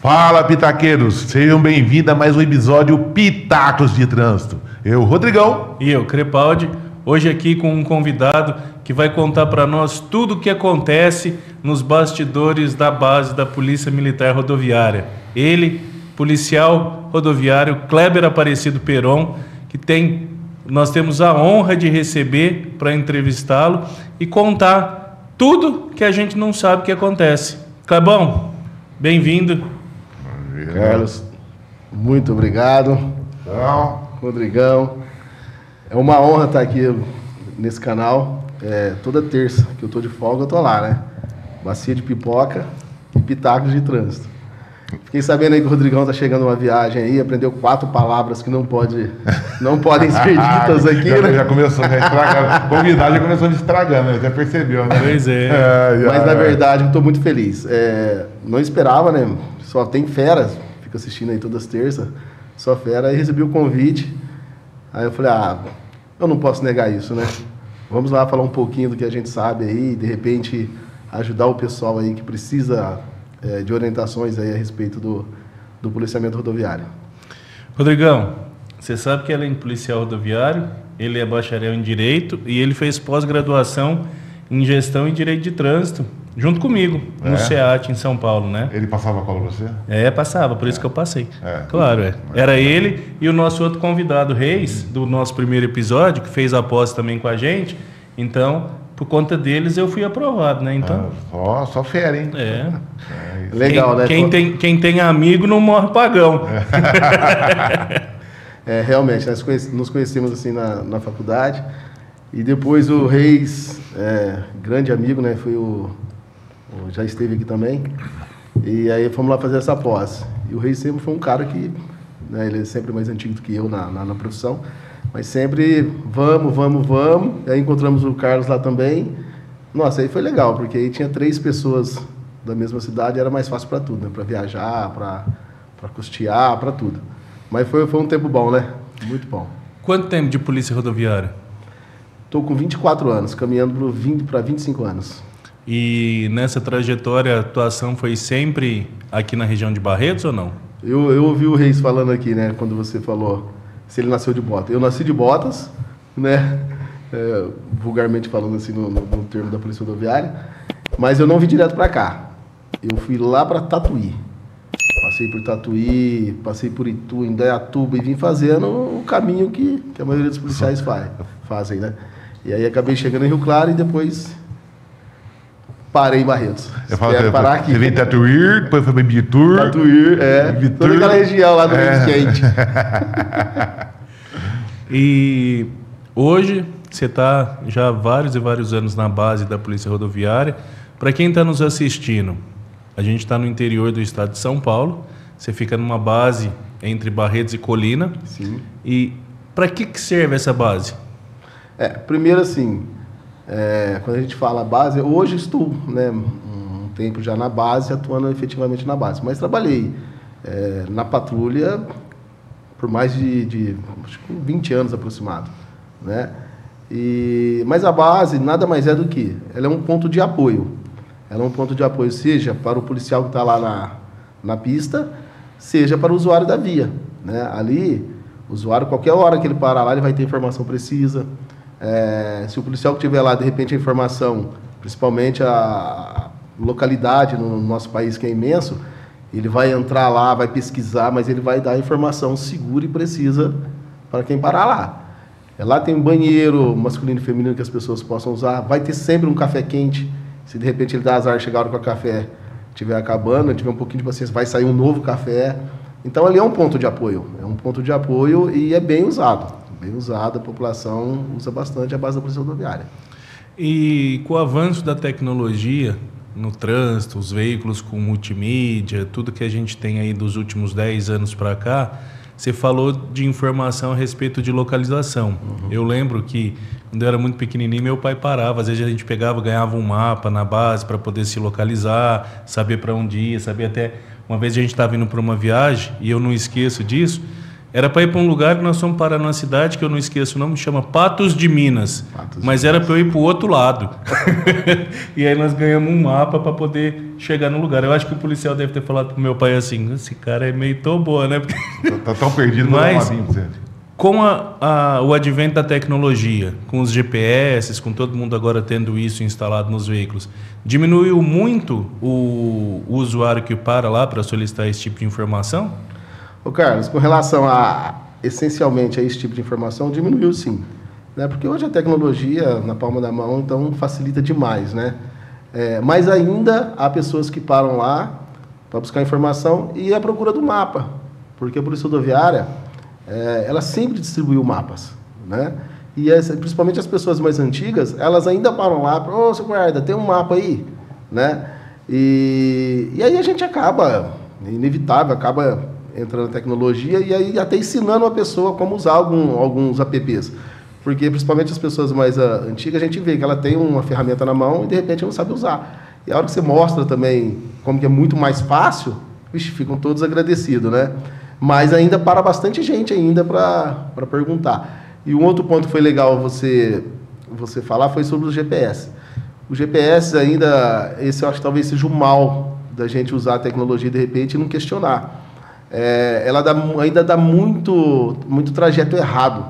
Fala, pitaqueiros! Sejam bem-vindos a mais um episódio Pitacos de Trânsito. Eu, Rodrigão. E eu, Crepaldi. Hoje aqui com um convidado que vai contar para nós tudo o que acontece nos bastidores da base da Polícia Militar Rodoviária. Ele, policial rodoviário Kleber Aparecido Peron, nós temos a honra de receber para entrevistá-lo e contar tudo que a gente não sabe que acontece. Clebão, bem-vindo. Carlos, muito obrigado. Rodrigão, é uma honra estar aqui nesse canal. Toda terça que eu tô de folga, eu tô lá, né? Bacia de pipoca e pitacos de trânsito. Fiquei sabendo aí que o Rodrigão tá chegando numa viagem aí, aprendeu 4 palavras que não podem ser ditas aqui, já, né? Já começou a estragar. O convidado já começou a estragar, né? Já percebeu, né? Pois é. Mas na verdade eu tô muito feliz. Não esperava, né? Só tem feras, fico assistindo aí todas as terças, só fera. Aí recebi o convite, aí eu falei, eu não posso negar isso, né? Vamos lá falar um pouquinho do que a gente sabe aí, de repente ajudar o pessoal aí que precisa de orientações aí a respeito do policiamento rodoviário. Rodrigão, você sabe que além de policial rodoviário, ele é bacharel em Direito e ele fez pós-graduação em Gestão e Direito de Trânsito, junto comigo, no SEAT, em São Paulo, né? Ele passava cola pra você? Passava, por isso que eu passei. Claro, Era ele e o nosso outro convidado, Reis, do nosso primeiro episódio, que fez a pós também com a gente. Então, por conta deles, eu fui aprovado, né? Então, só fera, hein? Legal, né? Quem tem amigo não morre pagão. Realmente, nos conhecemos assim na faculdade. E depois o Reis, grande amigo, né? Já esteve aqui também. E aí fomos lá fazer essa pós. E o Reis sempre foi um cara que, né, ele é sempre mais antigo do que eu na profissão, mas sempre vamos. E aí encontramos o Carlos lá também. Nossa, aí foi legal, porque aí tinha 3 pessoas da mesma cidade, era mais fácil para tudo, né? Para viajar, para custear, para tudo. Mas foi um tempo bom, né? Muito bom. Quanto tempo de polícia rodoviária? Estou com 24 anos, caminhando para 25 anos. E nessa trajetória, a atuação foi sempre aqui na região de Barretos ou não? Eu ouvi o Reis falando aqui, né, quando você falou se ele nasceu de Botas. Eu nasci de Botas, né, vulgarmente falando assim no termo da Polícia Rodoviária, mas eu não vim direto para cá. Eu fui lá para Tatuí. Passei por Tatuí, passei por Itu, Indaiatuba e vim fazendo o caminho que a maioria dos policiais fazem, né? E aí acabei chegando em Rio Claro e depois parei em Barretos. Espero parar aqui. Você veio em Tatuí, depois foi para Ibitur. Tatuí, toda aquela região lá do meio quente. E hoje você está já há vários e vários anos na base da Polícia Rodoviária. Para quem está nos assistindo, a gente está no interior do estado de São Paulo. Você fica numa base entre Barretos e Colina. Sim. E para que serve essa base? Primeiro assim, quando a gente fala base, hoje estou, né, um tempo já na base, atuando efetivamente na base. Mas trabalhei na patrulha por mais de acho que 20 anos aproximado, né? Mas a base nada mais é do que, ela é um ponto de apoio. Ela é um ponto de apoio, seja para o policial que está lá na pista, seja para o usuário da via, né? Ali, o usuário, qualquer hora que ele parar lá, ele vai ter informação precisa. Se o policial que estiver lá, de repente, a informação, principalmente a localidade no nosso país, que é imenso, ele vai entrar lá, vai pesquisar, mas ele vai dar a informação segura e precisa para quem parar lá. Lá tem um banheiro masculino e feminino que as pessoas possam usar, vai ter sempre um café quente. Se de repente ele dá azar, chegar a hora que o café estiver acabando, tiver um pouquinho de paciência, vai sair um novo café. Então ali é um ponto de apoio. É um ponto de apoio e é bem usado. Bem usado, a população usa bastante a base da Polícia Rodoviária. E com o avanço da tecnologia no trânsito, os veículos com multimídia, tudo que a gente tem aí dos últimos 10 anos para cá, você falou de informação a respeito de localização. Uhum. Eu lembro que, quando eu era muito pequenininho, meu pai parava. Às vezes a gente pegava, ganhava um mapa na base para poder se localizar, saber para onde ia, saber até... Uma vez a gente estava indo para uma viagem, e eu não esqueço disso, Era para ir para um lugar que nós fomos parar numa cidade que eu não esqueço o nome, chama Patos de Minas. Mas era para eu ir para o outro lado. E aí nós ganhamos um mapa para poder chegar no lugar. Eu acho que o policial deve ter falado pro meu pai assim, esse cara é meio toboa, né? Tá tão perdido, mas com o advento da tecnologia, com os GPS, com todo mundo agora tendo isso instalado nos veículos, diminuiu muito o usuário que para lá para solicitar esse tipo de informação? Ô Carlos, com relação essencialmente a esse tipo de informação, diminuiu sim. Né? Porque hoje a tecnologia na palma da mão, então facilita demais, né? Mas ainda há pessoas que param lá para buscar informação e à procura do mapa. Porque a Polícia Rodoviária, ela sempre distribuiu mapas, né? E principalmente as pessoas mais antigas, elas ainda param lá, ô, seu guarda, tem um mapa aí, né? E aí a gente acaba, é inevitável, acaba entrando na tecnologia e aí até ensinando a pessoa como usar alguns apps. Porque principalmente as pessoas mais antigas, a gente vê que ela tem uma ferramenta na mão e de repente não sabe usar. E a hora que você mostra também como que é muito mais fácil, vixe, ficam todos agradecidos, né? Mas ainda para bastante gente ainda para perguntar. E um outro ponto que foi legal você falar foi sobre o GPS. O GPS ainda, esse eu acho que talvez seja o mal da gente usar a tecnologia de repente e não questionar. Ela ainda dá muito trajeto errado.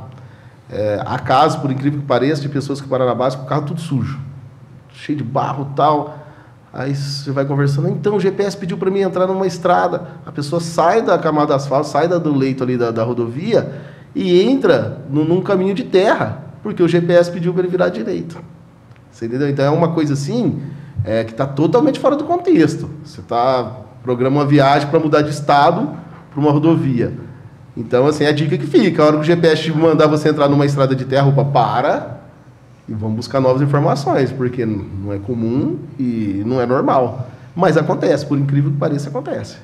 Há casos, por incrível que pareça, de pessoas que param na base com o carro tudo sujo, cheio de barro e tal. Aí você vai conversando, então o GPS pediu para mim entrar numa estrada. A pessoa sai da camada de asfalto, sai do leito ali da rodovia e entra num caminho de terra, porque o GPS pediu para ele virar à direita. Você entendeu? Então é uma coisa assim que está totalmente fora do contexto. Você programa uma viagem para mudar de estado para uma rodovia. Então, assim, é a dica que fica. A hora que o GPS mandar você entrar numa estrada de terra, para e vamos buscar novas informações, porque não é comum e não é normal. Mas acontece, por incrível que pareça, acontece.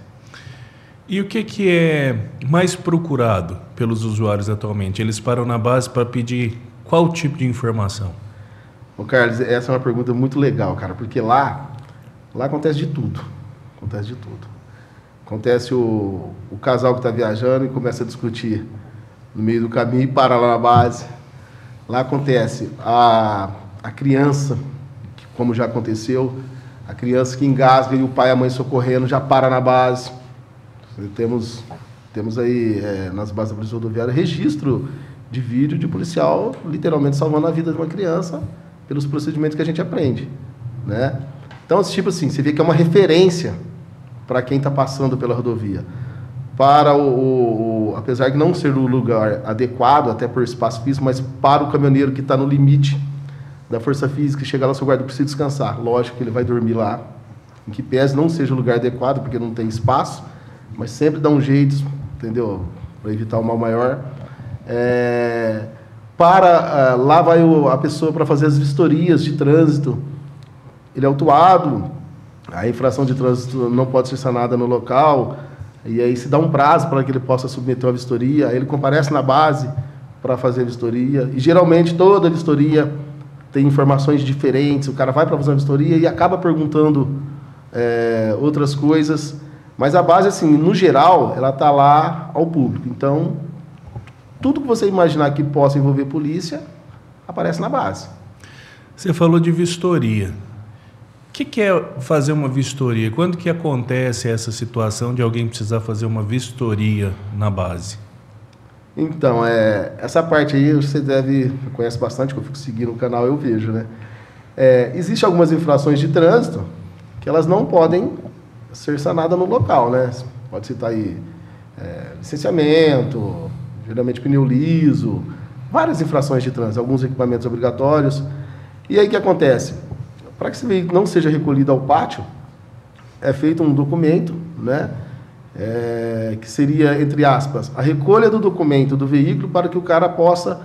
E o que é mais procurado pelos usuários atualmente? Eles param na base para pedir qual tipo de informação? Ô Carlos, essa é uma pergunta muito legal, cara, porque lá acontece de tudo. Acontece de tudo. Acontece o casal que está viajando e começa a discutir no meio do caminho e para lá na base. Lá acontece a criança, como já aconteceu, a criança que engasga e o pai e a mãe socorrendo já para na base. Temos aí, nas bases da Polícia Rodoviária, registro de vídeo de policial literalmente salvando a vida de uma criança pelos procedimentos que a gente aprende, né? Então, tipo assim, você vê que é uma referência para quem está passando pela rodovia. Para apesar de não ser o lugar adequado, até por espaço físico, mas para o caminhoneiro que está no limite da força física, chegar lá, seu guarda precisa descansar. Lógico que ele vai dormir lá, em que pese não seja o lugar adequado, porque não tem espaço, mas sempre dá um jeito, entendeu? Para evitar o mal maior. Lá vai a pessoa para fazer as vistorias de trânsito. Ele é autuado, a infração de trânsito não pode ser sanada no local, e aí se dá um prazo para que ele possa submeter uma vistoria, aí ele comparece na base para fazer a vistoria, e geralmente toda a vistoria tem informações diferentes, o cara vai para fazer uma vistoria e acaba perguntando outras coisas, mas a base, assim, no geral, ela está lá ao público, então tudo que você imaginar que possa envolver polícia, aparece na base. Você falou de vistoria. O que é fazer uma vistoria? Quando que acontece essa situação de alguém precisar fazer uma vistoria na base? Então, essa parte aí você conhece bastante, que eu fico seguindo o canal, eu vejo, né? Existem algumas infrações de trânsito que elas não podem ser sanadas no local, né? Pode citar aí licenciamento, geralmente pneu liso, várias infrações de trânsito, alguns equipamentos obrigatórios. E aí o que acontece? Para que esse veículo não seja recolhido ao pátio, é feito um documento, né? Que seria, entre aspas, a recolha do documento do veículo para que o cara possa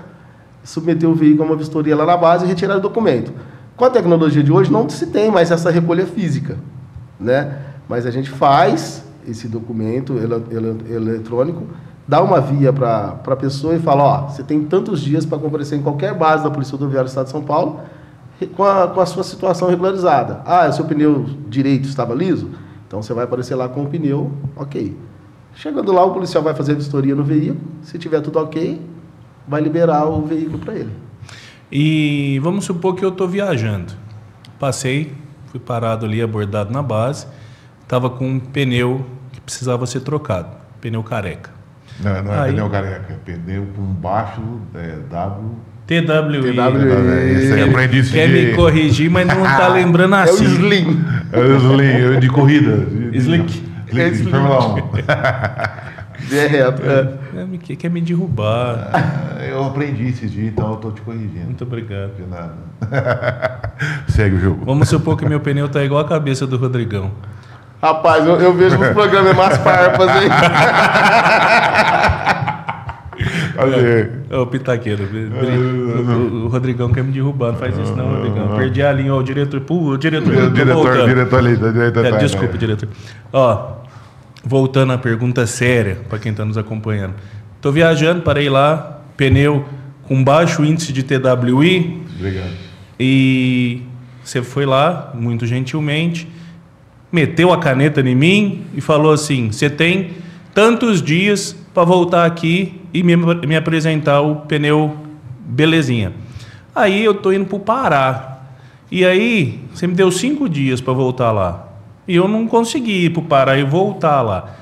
submeter o veículo a uma vistoria lá na base e retirar o documento. Com a tecnologia de hoje, não se tem mais essa recolha física, né? Mas a gente faz esse documento eletrônico, dá uma via para a pessoa e fala, você tem tantos dias para comparecer em qualquer base da Polícia Rodoviária do Estado de São Paulo com a sua situação regularizada. O seu pneu direito estava liso? Então você vai aparecer lá com o pneu, ok. Chegando lá, o policial vai fazer a vistoria no veículo. Se tiver tudo ok, vai liberar o veículo para ele. E vamos supor que eu estou viajando. Passei, fui parado ali, abordado na base. Estava com um pneu que precisava ser trocado. Pneu careca. Não é pneu careca, é pneu com baixo, TWI. Isso aí, aprendi isso Quer me corrigir, mas não está lembrando É o assim. Slim. É o Slim, de corrida. Slick. De Fórmula 1. É reto. Quer me derrubar. Eu aprendi esse dia, então eu tô te corrigindo. Muito obrigado. De nada. Segue o jogo. Vamos supor que meu pneu tá igual a cabeça do Rodrigão. Rapaz, eu vejo nos programas mais farpas, hein? Ô, Pitaqueiro, o Rodrigão quer me derrubar, não faz isso não, Rodrigão. Perdi a linha, ó, o diretor, diretor ali, diretor. Desculpa, diretor. Ó, voltando à pergunta séria, para quem está nos acompanhando. Tô viajando, parei lá, pneu com baixo índice de TWI. Obrigado. E você foi lá, muito gentilmente, meteu a caneta em mim e falou assim: você tem tantos dias para voltar aqui e me apresentar o pneu belezinha. Aí eu tô indo para o Pará. E aí você me deu 5 dias para voltar lá. E eu não consegui ir para o Pará e voltar lá.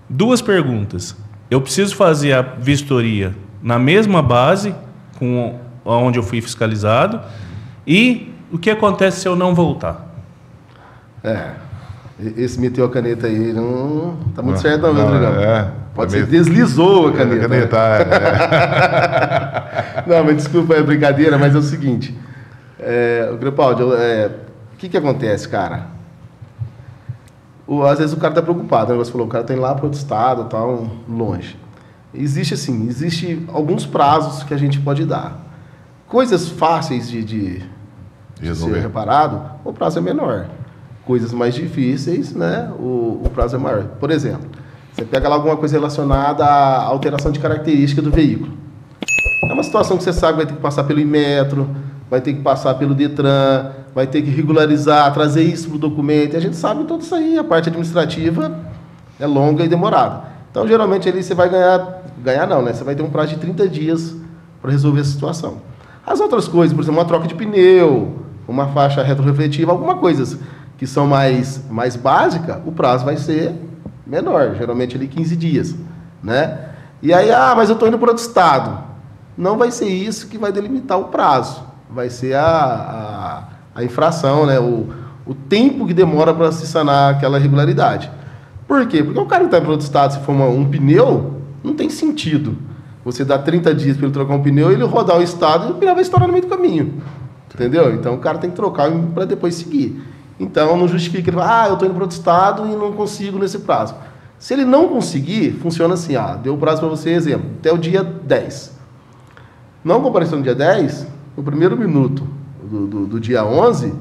2 perguntas. Eu preciso fazer a vistoria na mesma base com onde eu fui fiscalizado. E o que acontece se eu não voltar? Esse meteu a caneta aí, não tá muito certo não, Rodrigão. Pode ser, mesmo. deslizou a caneta. Caneta, Não, mas desculpa, é brincadeira, mas é o seguinte. Grepaldi, o que acontece, cara? Às vezes o cara tá preocupado, né? Você falou, o cara tem lá para outro estado, tal, longe. Existe alguns prazos que a gente pode dar. Coisas fáceis de ser reparado, o prazo é menor. Coisas mais difíceis, né? O prazo é maior. Por exemplo, você pega lá alguma coisa relacionada à alteração de característica do veículo. É uma situação que você sabe que vai ter que passar pelo Inmetro, vai ter que passar pelo Detran, vai ter que regularizar, trazer isso para o documento. E a gente sabe tudo isso aí. A parte administrativa é longa e demorada. Então, geralmente, ali você vai ganhar não, né? Você vai ter um prazo de 30 dias para resolver essa situação. As outras coisas, por exemplo, uma troca de pneu, uma faixa retrorefletiva, alguma coisas que são mais básicas, o prazo vai ser menor, geralmente ali 15 dias, né? E aí, mas eu estou indo para outro estado. Não vai ser isso que vai delimitar o prazo, vai ser a infração, né? O tempo que demora para se sanar aquela irregularidade. Por quê? Porque o cara que está para outro estado, se for um pneu, não tem sentido você dar 30 dias para ele trocar um pneu, ele rodar o estado e o pneu vai estourar no meio do caminho. Entendeu? Então o cara tem que trocar para depois seguir. Então não justifica ele falar, eu estou indo para outro estado e não consigo nesse prazo. Se ele não conseguir, funciona assim, deu o prazo para você, exemplo, até o dia 10. Não compareceu no dia 10, no primeiro minuto do dia 11,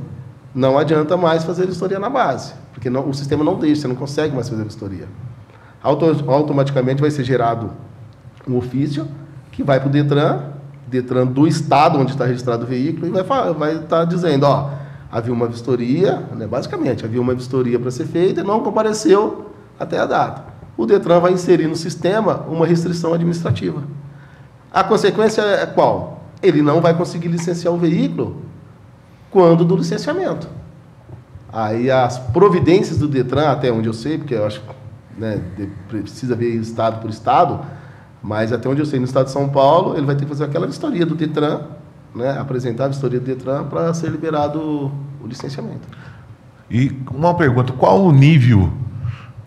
não adianta mais fazer a vistoria na base, porque o sistema não deixa, você não consegue mais fazer a vistoria. Automaticamente vai ser gerado um ofício que vai para o Detran do estado onde está registrado o veículo, e vai estar dizendo, havia uma vistoria, né, basicamente, havia uma vistoria para ser feita e não compareceu até a data. O Detran vai inserir no sistema uma restrição administrativa. A consequência é qual? Ele não vai conseguir licenciar o veículo quando do licenciamento. Aí as providências do Detran, até onde eu sei, porque eu acho que precisa ver estado por estado, mas até onde eu sei, no estado de São Paulo, ele vai ter que fazer aquela vistoria do Detran, né, apresentar a vistoria do Detran para ser liberado o licenciamento. E uma pergunta, qual o nível,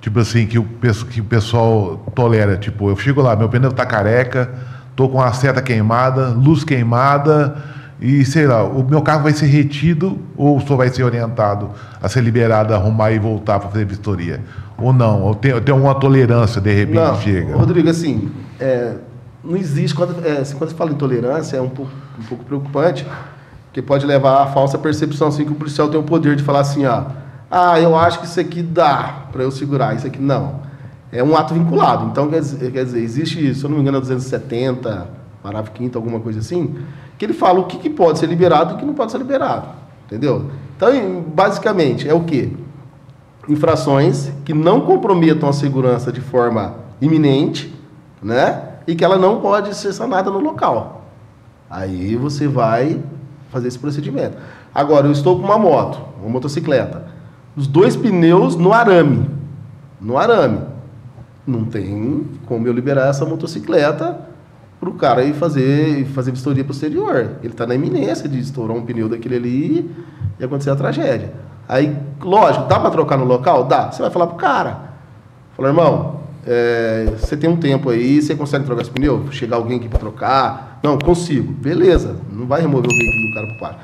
tipo assim, que o pessoal tolera? Tipo, eu chego lá, meu pneu tá careca, tô com a seta queimada, luz queimada, e sei lá, o meu carro vai ser retido ou só vai ser orientado a ser liberado, a arrumar e voltar para fazer vistoria? Ou não? Ou tem alguma tolerância, de repente, não, chega? Rodrigo, assim, não existe, quando você fala em tolerância, é um pouco preocupante, porque pode levar à falsa percepção, assim, que o policial tem o poder de falar assim, eu acho que isso aqui dá para eu segurar, isso aqui não. É um ato vinculado. Então, quer dizer, existe, se eu não me engano, é 270, parágrafo 5º, alguma coisa assim, que ele fala o que pode ser liberado e o que não pode ser liberado. Entendeu? Então, basicamente, é o quê? Infrações que não comprometam a segurança de forma iminente, né? E que ela não pode ser sanada no local. Aí você vai fazer esse procedimento. Agora, eu estou com uma moto, uma motocicleta, os 2 pneus no arame. No arame. Não tem como eu liberar essa motocicleta para o cara ir fazer vistoria posterior. Ele está na iminência de estourar um pneu daquele ali e acontecer a tragédia. Aí, lógico, dá para trocar no local? Dá. Você vai falar pro cara. Fala, irmão, você tem um tempo aí, você consegue trocar esse pneu? Chegar alguém aqui para trocar? Não, consigo. Beleza. Não vai remover o veículo do cara pro pátio.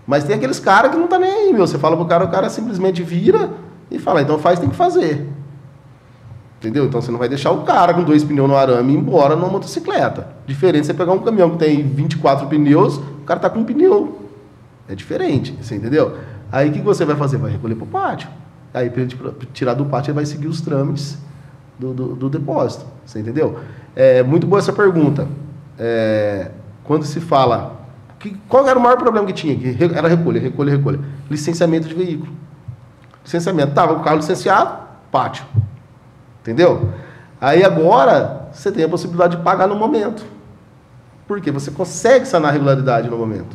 Mas tem aqueles caras que não tá nem aí, meu. Você fala pro cara, o cara simplesmente vira e fala, então tem que fazer. Entendeu? Então você não vai deixar o cara com 2 pneus no arame ir embora numa motocicleta. Diferente você pegar um caminhão que tem 24 pneus, o cara tá com um pneu. É diferente, você entendeu? Aí o que você vai fazer? Vai recolher pro pátio. Aí para ele tirar do pátio, ele vai seguir os trâmites do depósito. Você entendeu? É muito boa essa pergunta. Quando se fala... qual era o maior problema que tinha? Era recolha. Licenciamento de veículo. Licenciamento. Tava com o carro licenciado, pátio. Entendeu? Aí agora você tem a possibilidade de pagar no momento. Por quê? Você consegue sanar a regularidade no momento.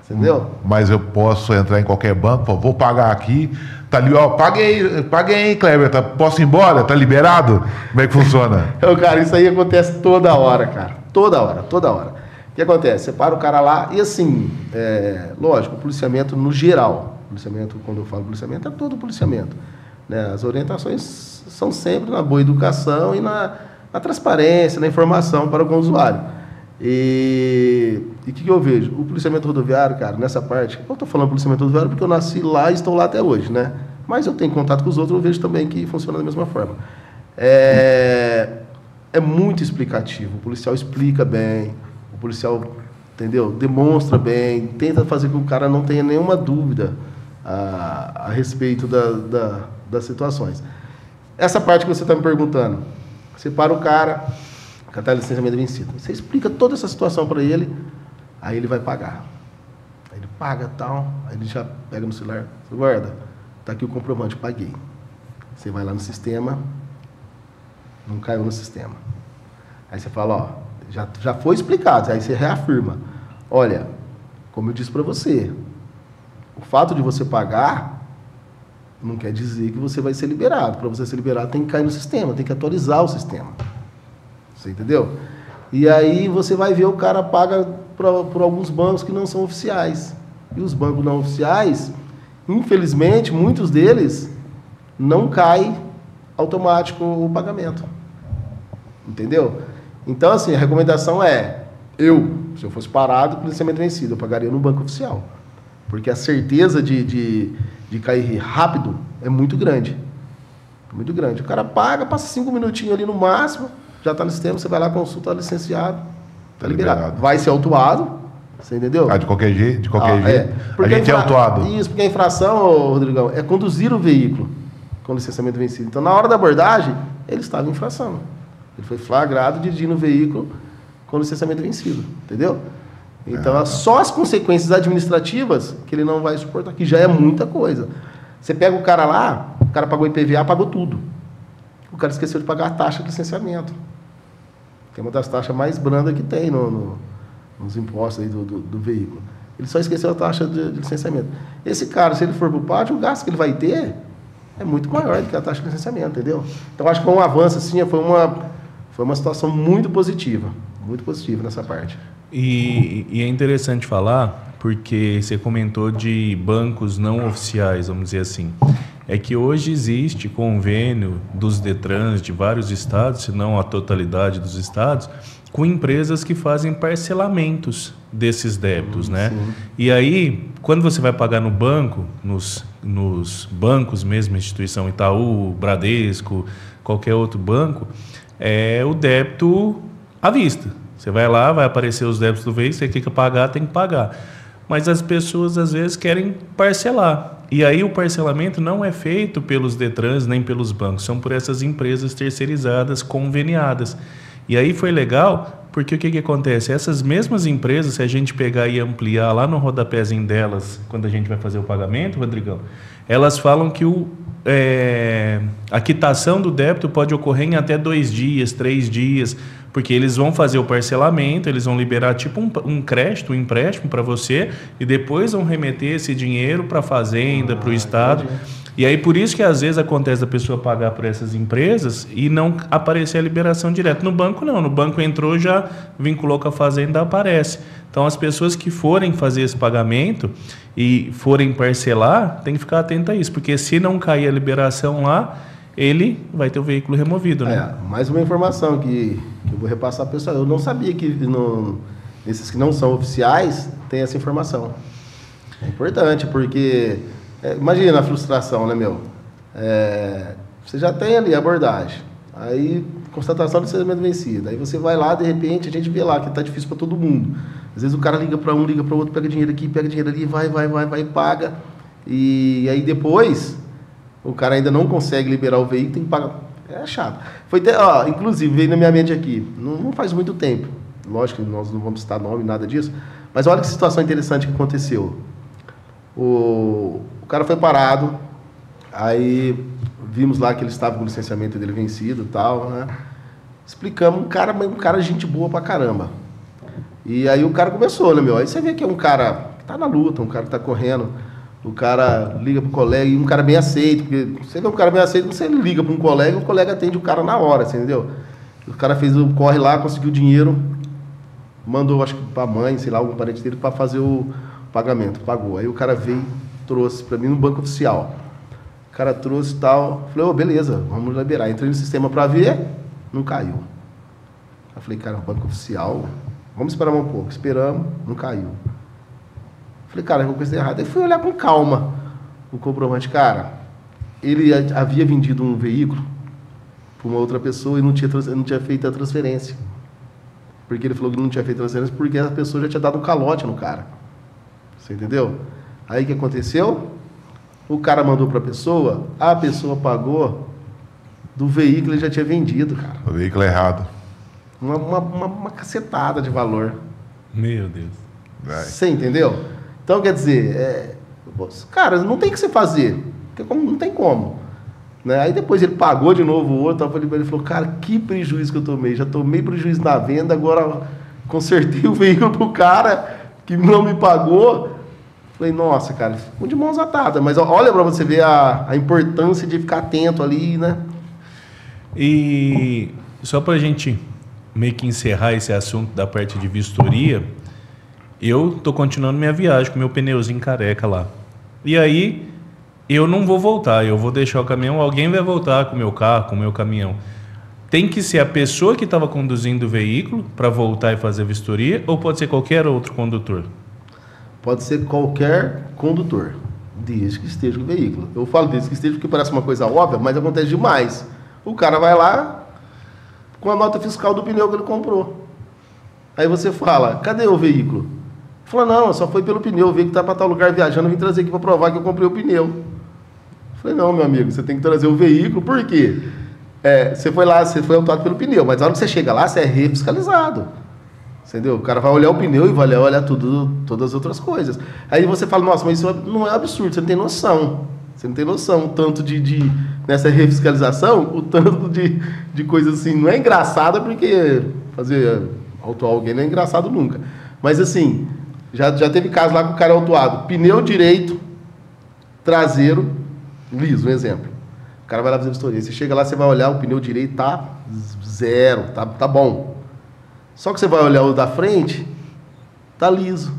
Entendeu? Mas eu posso entrar em qualquer banco, falar, vou pagar aqui, tá ali, ó, paguei, Kleber, posso ir embora? Tá liberado? Como é que funciona? Cara, isso aí acontece toda hora, cara. Toda hora. O que acontece? Você para o cara lá e assim, lógico, o policiamento no geral. Policiamento, quando eu falo policiamento, é todo policiamento. Né? As orientações são sempre na boa educação e na transparência, na informação para o usuário. E o que eu vejo? O policiamento rodoviário, cara, nessa parte... Eu estou falando policiamento rodoviário porque eu nasci lá e estou lá até hoje, né? Mas eu tenho contato com os outros, eu vejo também que funciona da mesma forma. É muito explicativo. O policial explica bem, o policial, entendeu? Demonstra bem, tenta fazer com que o cara não tenha nenhuma dúvida a respeito das situações. Essa parte que você está me perguntando, você para o cara... Catar licenciamento vencido. Você explica toda essa situação para ele, aí ele vai pagar. Aí ele paga tal, aí ele já pega no celular, você guarda, tá aqui o comprovante, paguei. Você vai lá no sistema, não caiu no sistema. Aí você fala, ó, já foi explicado, aí você reafirma. Olha, como eu disse para você, o fato de você pagar não quer dizer que você vai ser liberado. Para você ser liberado tem que cair no sistema, tem que atualizar o sistema. Você entendeu? E aí você vai ver o cara paga por alguns bancos que não são oficiais. E os bancos não oficiais, infelizmente, muitos deles não cai automático o pagamento. Entendeu? Então, assim, a recomendação é, se eu fosse parado com licenciamento vencido, eu pagaria no banco oficial. Porque a certeza de cair rápido é muito grande. Muito grande. O cara paga, passa 5 minutinhos ali no máximo, já está no sistema, você vai lá, consulta, licenciado, está liberado. Vai ser autuado, você entendeu? De qualquer jeito, a gente é autuado. Isso, porque a infração, Rodrigão, é conduzir o veículo com licenciamento vencido. Então, na hora da abordagem, ele estava em infração. Ele foi flagrado dirigindo o veículo com licenciamento vencido, entendeu? Então, só as consequências administrativas que ele não vai suportar, que já é muita coisa. Você pega o cara lá, o cara pagou IPVA, pagou tudo. O cara esqueceu de pagar a taxa de licenciamento. Que é uma das taxas mais brandas que tem nos impostos aí do veículo. Ele só esqueceu a taxa de licenciamento. Esse cara, se ele for para o pátio, o gasto que ele vai ter é muito maior do que a taxa de licenciamento, entendeu? Então, acho que foi um avanço, assim, foi uma situação muito positiva nessa parte. E é interessante falar, porque você comentou de bancos não oficiais, vamos dizer assim. É que hoje existe convênio dos Detrans de vários estados, se não a totalidade dos estados, com empresas que fazem parcelamentos desses débitos, né? Sim. E aí, quando você vai pagar no banco, nos bancos mesmo, instituição Itaú, Bradesco, qualquer outro banco, é o débito à vista. Você vai lá, vai aparecer os débitos do veículo, você tem que pagar, tem que pagar. Mas as pessoas, às vezes, querem parcelar. E aí o parcelamento não é feito pelos Detrans nem pelos bancos, são por essas empresas terceirizadas, conveniadas. E aí foi legal, porque o que acontece? Essas mesmas empresas, se a gente pegar e ampliar lá no rodapézinho delas, quando a gente vai fazer o pagamento, Rodrigão, elas falam que a quitação do débito pode ocorrer em até 2 dias, 3 dias, porque eles vão fazer o parcelamento, eles vão liberar tipo um crédito, um empréstimo para você, e depois vão remeter esse dinheiro para a fazenda, para o Estado. E aí por isso que às vezes acontece a pessoa pagar por essas empresas e não aparecer a liberação direta. No banco não, no banco entrou, já vinculou com a fazenda, aparece. Então as pessoas que forem fazer esse pagamento e forem parcelar, tem que ficar atento a isso, porque se não cair a liberação lá, ele vai ter o veículo removido, né? Mais uma informação que eu vou repassar para o pessoal. Eu não sabia que nesses que não são oficiais tem essa informação. É importante, porque imagina a frustração, né, meu? Você já tem ali a abordagem, aí constatação de procedimento vencido, aí você vai lá, de repente a gente vê lá que está difícil para todo mundo. Às vezes o cara liga para um, liga para o outro, pega dinheiro aqui, pega dinheiro ali, vai, paga, e aí depois o cara ainda não consegue liberar o veículo, tem que pagar. É chato. Inclusive, veio na minha mente aqui, não faz muito tempo, lógico que nós não vamos citar nome, nada disso, mas olha que situação interessante que aconteceu. O cara foi parado, aí vimos lá que ele estava com o licenciamento dele vencido e tal, né? Explicamos, um cara gente boa pra caramba. E aí o cara começou, né, meu? Aí você vê que é um cara que tá na luta, um cara que tá correndo, o cara liga pro colega, e um cara bem aceito, porque você vê um cara bem aceito, você liga para um colega, o colega atende o cara na hora, você entendeu? O cara fez o corre lá, conseguiu dinheiro, mandou, acho que pra mãe, sei lá, algum parente dele, para fazer o pagamento, pagou. Aí o cara veio, trouxe para mim no banco oficial. O cara trouxe e tal, falei, beleza, vamos liberar. Entrei no sistema para ver, não caiu. Eu falei, cara, banco oficial, vamos esperar um pouco. Esperamos, não caiu. Falei, cara, alguma coisa errada. Aí fui olhar com calma o comprovante. Cara, ele havia vendido um veículo para uma outra pessoa e não tinha feito a transferência. Porque ele falou que não tinha feito a transferência porque a pessoa já tinha dado um calote no cara. Você entendeu? Aí o que aconteceu? O cara mandou para a pessoa pagou do veículo que ele já tinha vendido, cara. O veículo errado. Uma cacetada de valor. Meu Deus. Você entendeu? Então, quer dizer, cara, não tem o que você fazer. Não tem como. Né? Aí depois ele pagou de novo o outro, ele falou, cara, que prejuízo que eu tomei. Já tomei prejuízo na venda, agora consertei o veículo pro cara que não me pagou. Falei, nossa, cara, ficou de mãos atadas. Mas olha para você ver a importância de ficar atento ali, né? E só para a gente meio que encerrar esse assunto da parte de vistoria, eu tô continuando minha viagem com meu pneuzinho careca lá. E aí, eu não vou voltar, eu vou deixar o caminhão, alguém vai voltar com o meu carro, com o meu caminhão. Tem que ser a pessoa que estava conduzindo o veículo para voltar e fazer a vistoria, ou pode ser qualquer outro condutor? Pode ser qualquer condutor, desde que esteja com o veículo. Eu falo desde que esteja porque parece uma coisa óbvia, mas acontece demais. O cara vai lá com a nota fiscal do pneu que ele comprou. Aí você fala, cadê o veículo? Fala, não, só foi pelo pneu, o veículo está para tal lugar viajando, eu vim trazer aqui para provar que eu comprei o pneu. Falei, não, meu amigo, você tem que trazer o veículo, por quê? Você foi lá, você foi autuado pelo pneu, mas na hora que você chega lá, você é refiscalizado. Entendeu? O cara vai olhar o pneu e vai olhar todas as outras coisas. Aí você fala, nossa, mas isso não é absurdo, você não tem noção. Você não tem noção o tanto nessa refiscalização, o tanto de coisas assim. Não é engraçado, porque fazer autuar alguém não é engraçado nunca. Mas assim, já teve caso lá com o cara autuado. Pneu direito, traseiro, liso, um exemplo. O cara vai lá fazer vistoria. Você chega lá, você vai olhar, o pneu direito tá zero, tá bom. Só que você vai olhar o da frente, tá liso.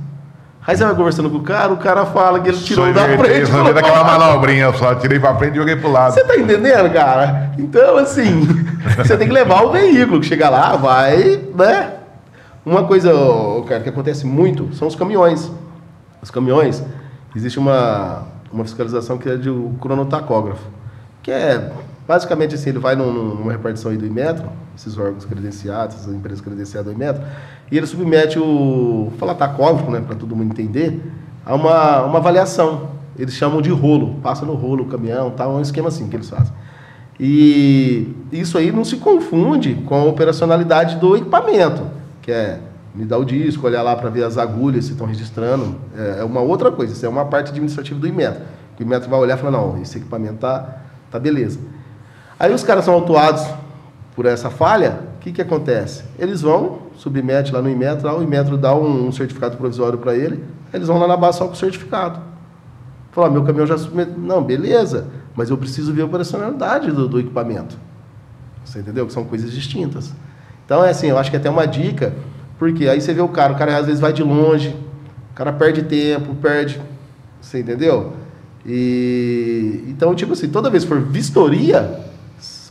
Aí você vai conversando com o cara fala que ele tirou o da frente. Só invertei aquela manobrinha, eu só tirei pra frente e joguei pro lado. Você tá entendendo, cara? Então, assim, você tem que levar o veículo, que chega lá, vai, né? Uma coisa, cara, que acontece muito são os caminhões. Os caminhões, existe uma fiscalização que é de um cronotacógrafo, que é, basicamente assim, ele vai numa repartição aí do Inmetro, esses órgãos credenciados, essas empresas credenciadas do Inmetro, e ele submete tacógrafo, né, para todo mundo entender, a uma avaliação. Eles chamam de rolo, passa no rolo o caminhão, tal, é um esquema assim que eles fazem. E isso aí não se confunde com a operacionalidade do equipamento. que é me dar o disco, olhar lá para ver as agulhas se estão registrando. É uma outra coisa, isso é uma parte administrativa do Inmetro. O Inmetro vai olhar e falar, não, esse equipamento tá beleza. Aí os caras são autuados por essa falha, o que acontece? Eles vão, submete lá no Inmetro, lá o Inmetro dá um certificado provisório para ele, eles vão lá na base só com o certificado. Falar, meu caminhão já submeteu. Não, beleza, mas eu preciso ver a operacionalidade do equipamento. Você entendeu? Que são coisas distintas. Então, é assim, eu acho que é até uma dica, porque aí você vê o cara às vezes vai de longe, o cara perde tempo, você entendeu? Então, tipo assim, toda vez que for vistoria,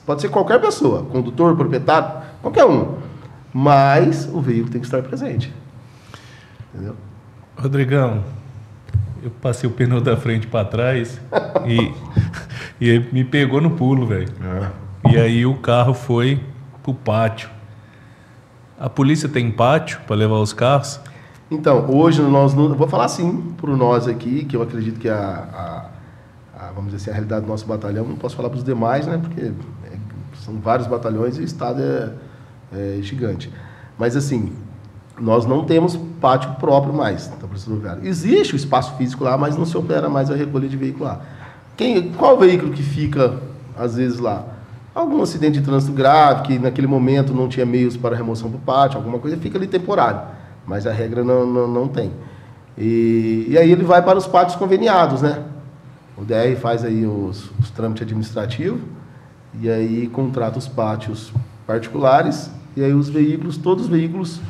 pode ser qualquer pessoa, condutor, proprietário, qualquer um, mas o veículo tem que estar presente. Entendeu? Rodrigão, eu passei o pneu da frente para trás e aí me pegou no pulo, velho. E aí o carro foi pro pátio. A polícia tem pátio para levar os carros? Então, hoje nós não... Vou falar assim por nós aqui, que eu acredito que vamos dizer assim, a realidade do nosso batalhão, não posso falar para os demais, né? Porque são vários batalhões e o estado é gigante. Mas assim, nós não temos pátio próprio mais da Polícia Rodoviária. Existe o espaço físico lá, mas não se opera mais a recolha de veículo lá. Qual veículo que fica, às vezes, lá? Algum acidente de trânsito grave, que naquele momento não tinha meios para remoção para o pátio, alguma coisa, fica ali temporário. Mas a regra não tem. E aí ele vai para os pátios conveniados, né? O DR faz aí os trâmites administrativos, e aí contrata os pátios particulares, e aí todos os veículos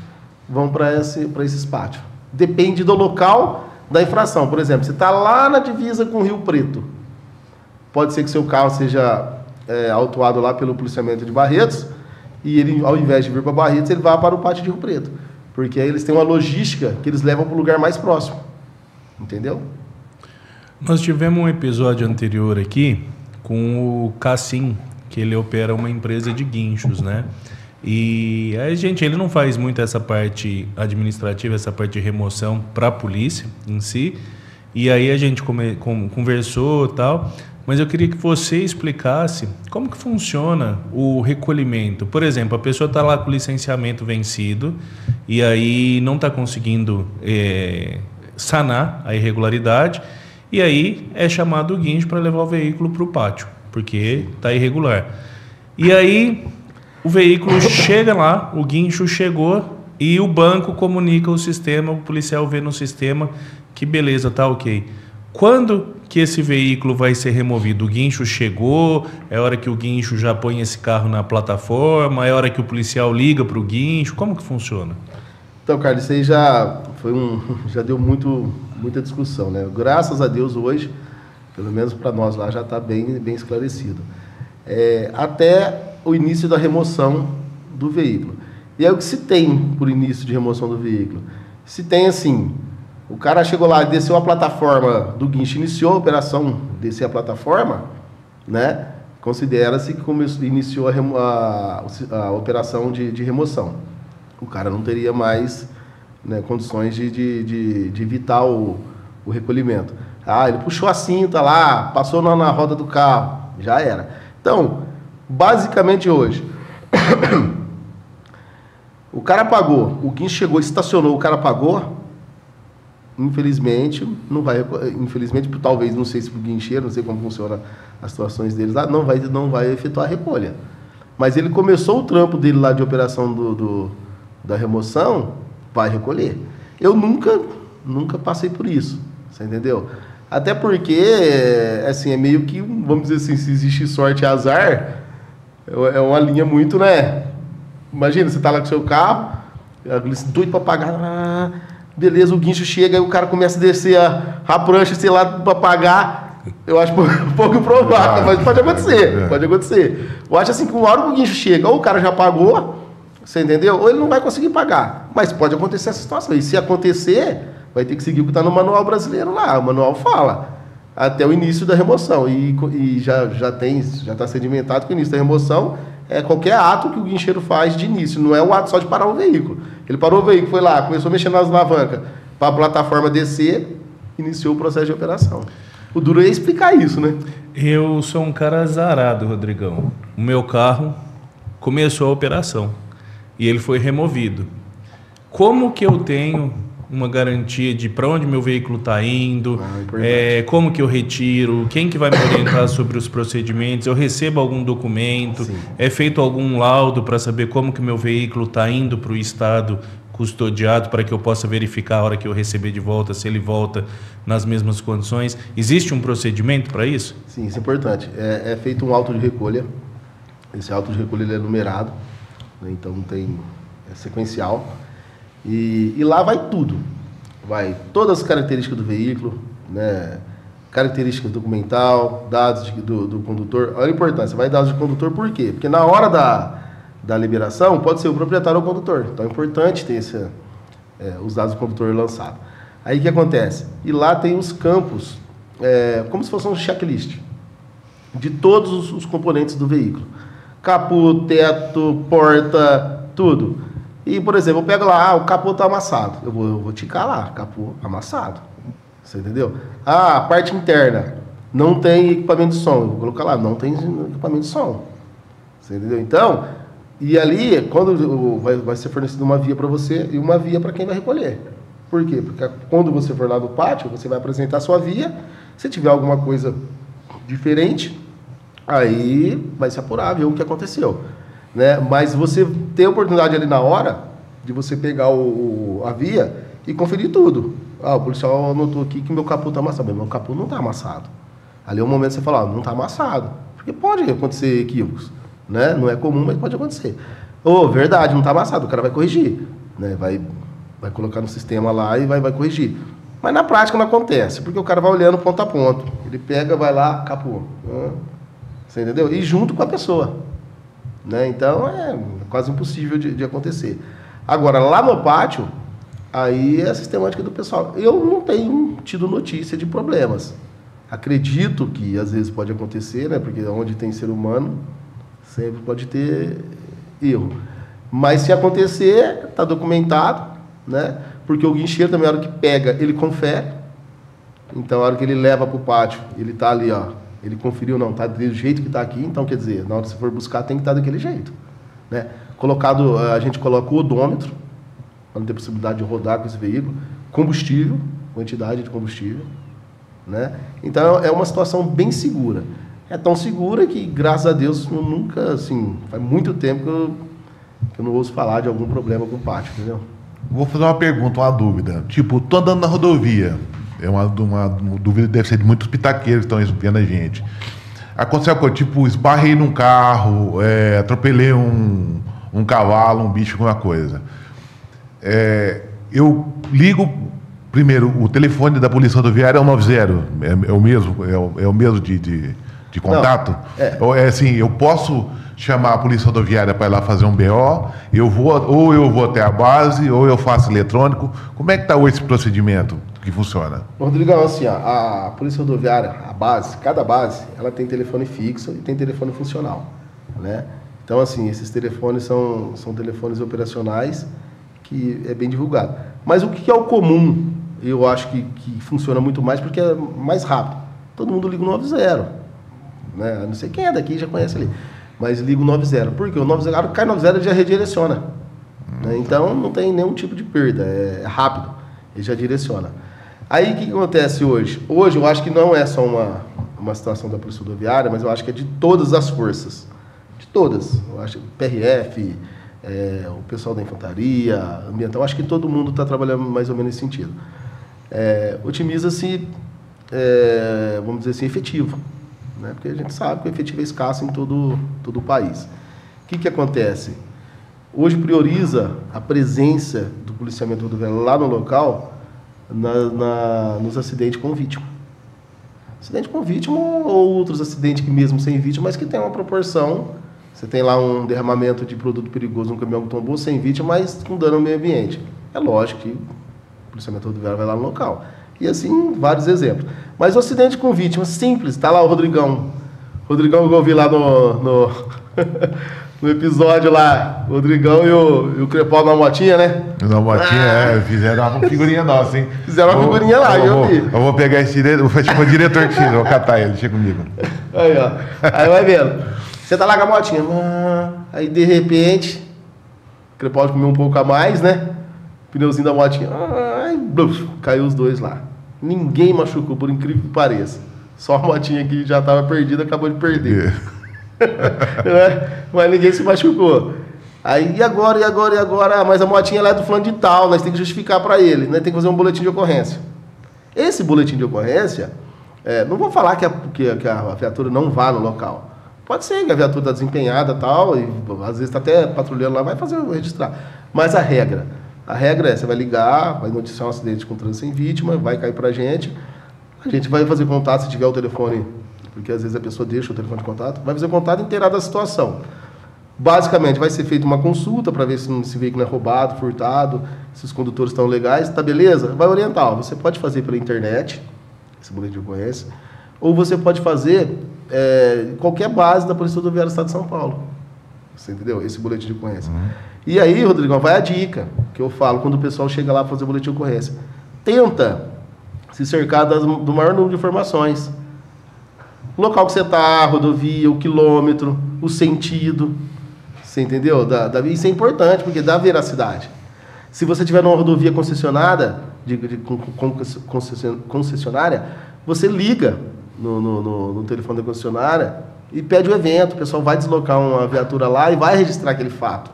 vão para esses pátios. Depende do local da infração. Por exemplo, você está lá na divisa com o Rio Preto. Pode ser que seu carro seja autuado lá pelo policiamento de Barretos, e ele, ao invés de vir para Barretos, ele vai para o pátio de Rio Preto. Porque aí eles têm uma logística que eles levam para o lugar mais próximo. Entendeu? Nós tivemos um episódio anterior aqui com o Cassim, que ele opera uma empresa de guinchos, né? E aí, ele não faz muito essa parte administrativa, essa parte de remoção para a polícia em si. E aí a gente conversou e tal, mas eu queria que você explicasse como que funciona o recolhimento. Por exemplo, a pessoa está lá com o licenciamento vencido e aí não está conseguindo sanar a irregularidade, e aí é chamado o guincho para levar o veículo para o pátio, porque está irregular. E aí o veículo chega lá, o guincho chegou e o banco comunica o sistema, o policial vê no sistema que beleza, tá ok. Quando que esse veículo vai ser removido? O guincho chegou, é hora que o guincho já põe esse carro na plataforma, é hora que o policial liga para o guincho, como que funciona? Então, Carlos, isso aí já deu muita discussão, né? Graças a Deus hoje, pelo menos para nós lá, já está bem esclarecido. Até o início da remoção do veículo. E aí o que se tem por início de remoção do veículo? Se tem assim, o cara chegou lá, desceu a plataforma do guincho, iniciou a operação, descer a plataforma, né? Considera-se que iniciou a operação de remoção. O cara não teria mais, né, condições de evitar o recolhimento. Ele puxou a cinta lá, passou na roda do carro, já era. Então, basicamente hoje, o cara pagou, o guincho chegou, estacionou, o cara pagou, infelizmente, não vai, talvez, não sei se para o guincheiro, não sei como funciona as situações deles lá, não vai efetuar a recolha. Mas ele começou o trampo dele lá de operação da remoção, vai recolher. Eu nunca passei por isso, você entendeu? Até porque, assim, é meio que, vamos dizer assim, se existe sorte e azar, é uma linha muito, né? Imagina, você tá lá com o seu carro, doido para pagar, beleza, o guincho chega, aí o cara começa a descer a prancha, sei lá, para pagar. Eu acho pouco provável, mas pode acontecer. Eu acho assim, que uma hora que o guincho chega, ou o cara já pagou, você entendeu? Ou ele não vai conseguir pagar. Mas pode acontecer essa situação. E se acontecer, vai ter que seguir o que está no manual brasileiro lá. O manual fala até o início da remoção. E já está sedimentado que o início da remoção é qualquer ato que o guincheiro faz de início. Não é o ato só de parar o veículo. Ele parou o veículo, foi lá, começou a mexer nas alavancas para a plataforma descer, iniciou o processo de operação. O duro é explicar isso, né? Eu sou um cara azarado, Rodrigão. O meu carro começou a operação e ele foi removido. como que eu tenho uma garantia de para onde meu veículo está indo, como que eu retiro, quem que vai me orientar sobre os procedimentos, eu recebo algum documento, Sim. é feito algum laudo para saber como que meu veículo está indo para o estado custodiado para que eu possa verificar a hora que eu receber de volta, se ele volta nas mesmas condições. Existe um procedimento para isso? Sim, isso é importante. É feito um auto de recolha. Esse auto de recolha ele é numerado, né? Então é sequencial. E lá vai tudo. Vai todas as características do veículo, né? Características documental, dados do condutor. Olha a importância, vai dados de condutor por quê? Porque na hora da liberação pode ser o proprietário ou o condutor. Então é importante ter os dados do condutor lançados. Aí o que acontece? E lá tem os campos, como se fosse um checklist de todos os componentes do veículo. Capô, teto, porta, tudo. E, por exemplo, eu pego lá, o capô está amassado. Eu vou ticar lá, capô amassado. Você entendeu? A parte interna não tem equipamento de som. Eu vou colocar lá, não tem equipamento de som. Você entendeu? Então, e ali, quando vai ser fornecida uma via para você e uma via para quem vai recolher. Por quê? Porque quando você for lá no pátio, você vai apresentar a sua via. Se tiver alguma coisa diferente, aí vai se apurar, ver o que aconteceu. Né? Mas você tem a oportunidade ali na hora de você pegar a via e conferir tudo. O policial anotou aqui que meu capô está amassado. Mas meu capô não está amassado. Ali é o momento que você fala, não está amassado. Porque pode acontecer equívocos. Né? Não é comum, mas pode acontecer. Verdade, não está amassado. O cara vai corrigir. Né? Vai colocar no sistema lá e vai corrigir. Mas na prática não acontece, porque o cara vai olhando ponto a ponto. Ele pega, vai lá, capô. Você entendeu? E junto com a pessoa. Né? Então é quase impossível de acontecer. Agora, lá no pátio, aí é a sistemática do pessoal. Eu não tenho tido notícia de problemas. Acredito que às vezes pode acontecer, né? Porque onde tem ser humano, sempre pode ter erro. Mas se acontecer, está documentado, né? Porque o guincheiro também, na hora que pega, ele confere. Então, na hora que ele leva para o pátio, ele está ali, ó. Ele conferiu, não, está do jeito que está aqui, então quer dizer, na hora que você for buscar, tem que estar daquele jeito. Né? A gente coloca o odômetro, para não ter possibilidade de rodar com esse veículo, combustível, quantidade de combustível. Né? Então é uma situação bem segura. É tão segura que, graças a Deus, eu nunca, assim, faz muito tempo que eu não ouço falar de algum problema com o pátio, entendeu? Vou fazer uma pergunta, uma dúvida. Tipo, tô andando na rodovia. É uma dúvida, deve ser de muitos pitaqueiros que estão vendo a gente. Aconteceu coisa, tipo, esbarrei num carro, atropelei um cavalo, um bicho, alguma coisa. Eu ligo, primeiro, o telefone da Polícia Rodoviária é o 90, é o mesmo de contato? Não, Ou assim, eu posso chamar a Polícia Rodoviária para ir lá fazer um BO, eu vou até a base, ou eu faço eletrônico. Como é que está esse procedimento que funciona? Rodrigão, assim, ó, a Polícia Rodoviária, a base, cada base, ela tem telefone fixo e tem telefone funcional, né? Então, assim, esses telefones são telefones operacionais que é bem divulgado. Mas o que é o comum, eu acho que funciona muito mais porque é mais rápido. Todo mundo liga o 90, né? Não sei quem é daqui já conhece ali. Mas liga o 90. Por quê? O 90, cai 90, ele já redireciona. Né? Então, não tem nenhum tipo de perda. É rápido. Ele já direciona. Aí, o que acontece hoje? Hoje, eu acho que não é só uma situação da Polícia Rodoviária, mas eu acho que é de todas as forças. De todas. Eu acho que o PRF, o pessoal da infantaria, ambiental, eu acho que todo mundo está trabalhando mais ou menos nesse sentido. Otimiza-se, vamos dizer assim, efetivo. Né? Porque a gente sabe que o efetivo é escasso em todo o país. O que acontece? Hoje prioriza a presença do policiamento rodoviário lá no local nos acidentes com vítima. Acidente com vítima ou outros acidentes que mesmo sem vítima, mas que tem uma proporção. Você tem lá um derramamento de produto perigoso, um caminhão que tombou sem vítima, mas com dano ao meio ambiente. É lógico que o policiamento rodoviário vai lá no local. E assim, vários exemplos. Mas o acidente com vítima, simples. Está lá o Rodrigão. Rodrigão que eu vi lá no episódio lá. O Rodrigão e o Crepaldi na motinha, né? Na motinha, fizeram uma figurinha nossa, hein? Fizeram uma figurinha lá, eu vi. Eu vou pegar esse diretor, o diretor que tira, vou catar ele, chega comigo. Aí, ó. Aí vai vendo. Você tá lá com a motinha. Aí, de repente, o Crepaldi comeu um pouco a mais, né? pneuzinho da motinha, ai, bluf, caiu os dois lá. Ninguém machucou, por incrível que pareça. Só a motinha que já estava perdida, acabou de perder. Mas ninguém se machucou. Aí, e agora? Ah, mas a motinha lá é do fulano de tal, nós temos que justificar para ele, nós temos que fazer um boletim de ocorrência. Esse boletim de ocorrência, não vou falar que a viatura não vá no local. Pode ser que a viatura está desempenhada e tal, e às vezes está até patrulhando lá, vai registrar. Mas a regra é, você vai ligar, vai noticiar um acidente com trânsito sem vítima, vai cair para a gente vai fazer contato se tiver o telefone, porque às vezes a pessoa deixa o telefone de contato, vai fazer contato inteirado da situação. Basicamente, vai ser feita uma consulta para ver se esse veículo é roubado, furtado, se os condutores estão legais, tá beleza? Vai orientar. Você pode fazer pela internet, esse boletim de ocorrência, ou você pode fazer em qualquer base da Polícia Rodoviária do Estado de São Paulo. Você entendeu? Esse boletim de ocorrência. E aí, Rodrigão, vai a dica que eu falo quando o pessoal chega lá para fazer o boletim de ocorrência. Tenta se cercar do maior número de informações. O local que você está, a rodovia, o quilômetro, o sentido. Você entendeu? Isso é importante, porque dá veracidade. Se você tiver numa rodovia concessionada, concessionária, você liga no telefone da concessionária e pede o evento. O pessoal vai deslocar uma viatura lá e vai registrar aquele fato.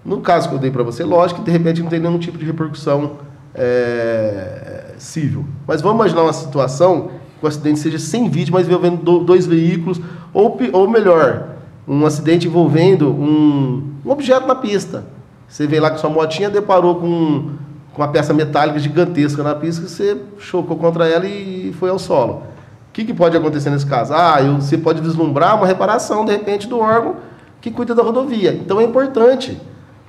No caso que eu dei para você, lógico que de repente não tem nenhum tipo de repercussão civil. Mas vamos imaginar uma situação que o acidente seja sem vítima, mas envolvendo dois veículos, ou melhor, um acidente envolvendo um objeto na pista. Você veio lá com sua motinha, deparou com uma peça metálica gigantesca na pista, que você chocou contra ela e foi ao solo. O que pode acontecer nesse caso? Você pode vislumbrar uma reparação, de repente, do órgão que cuida da rodovia. Então é importante.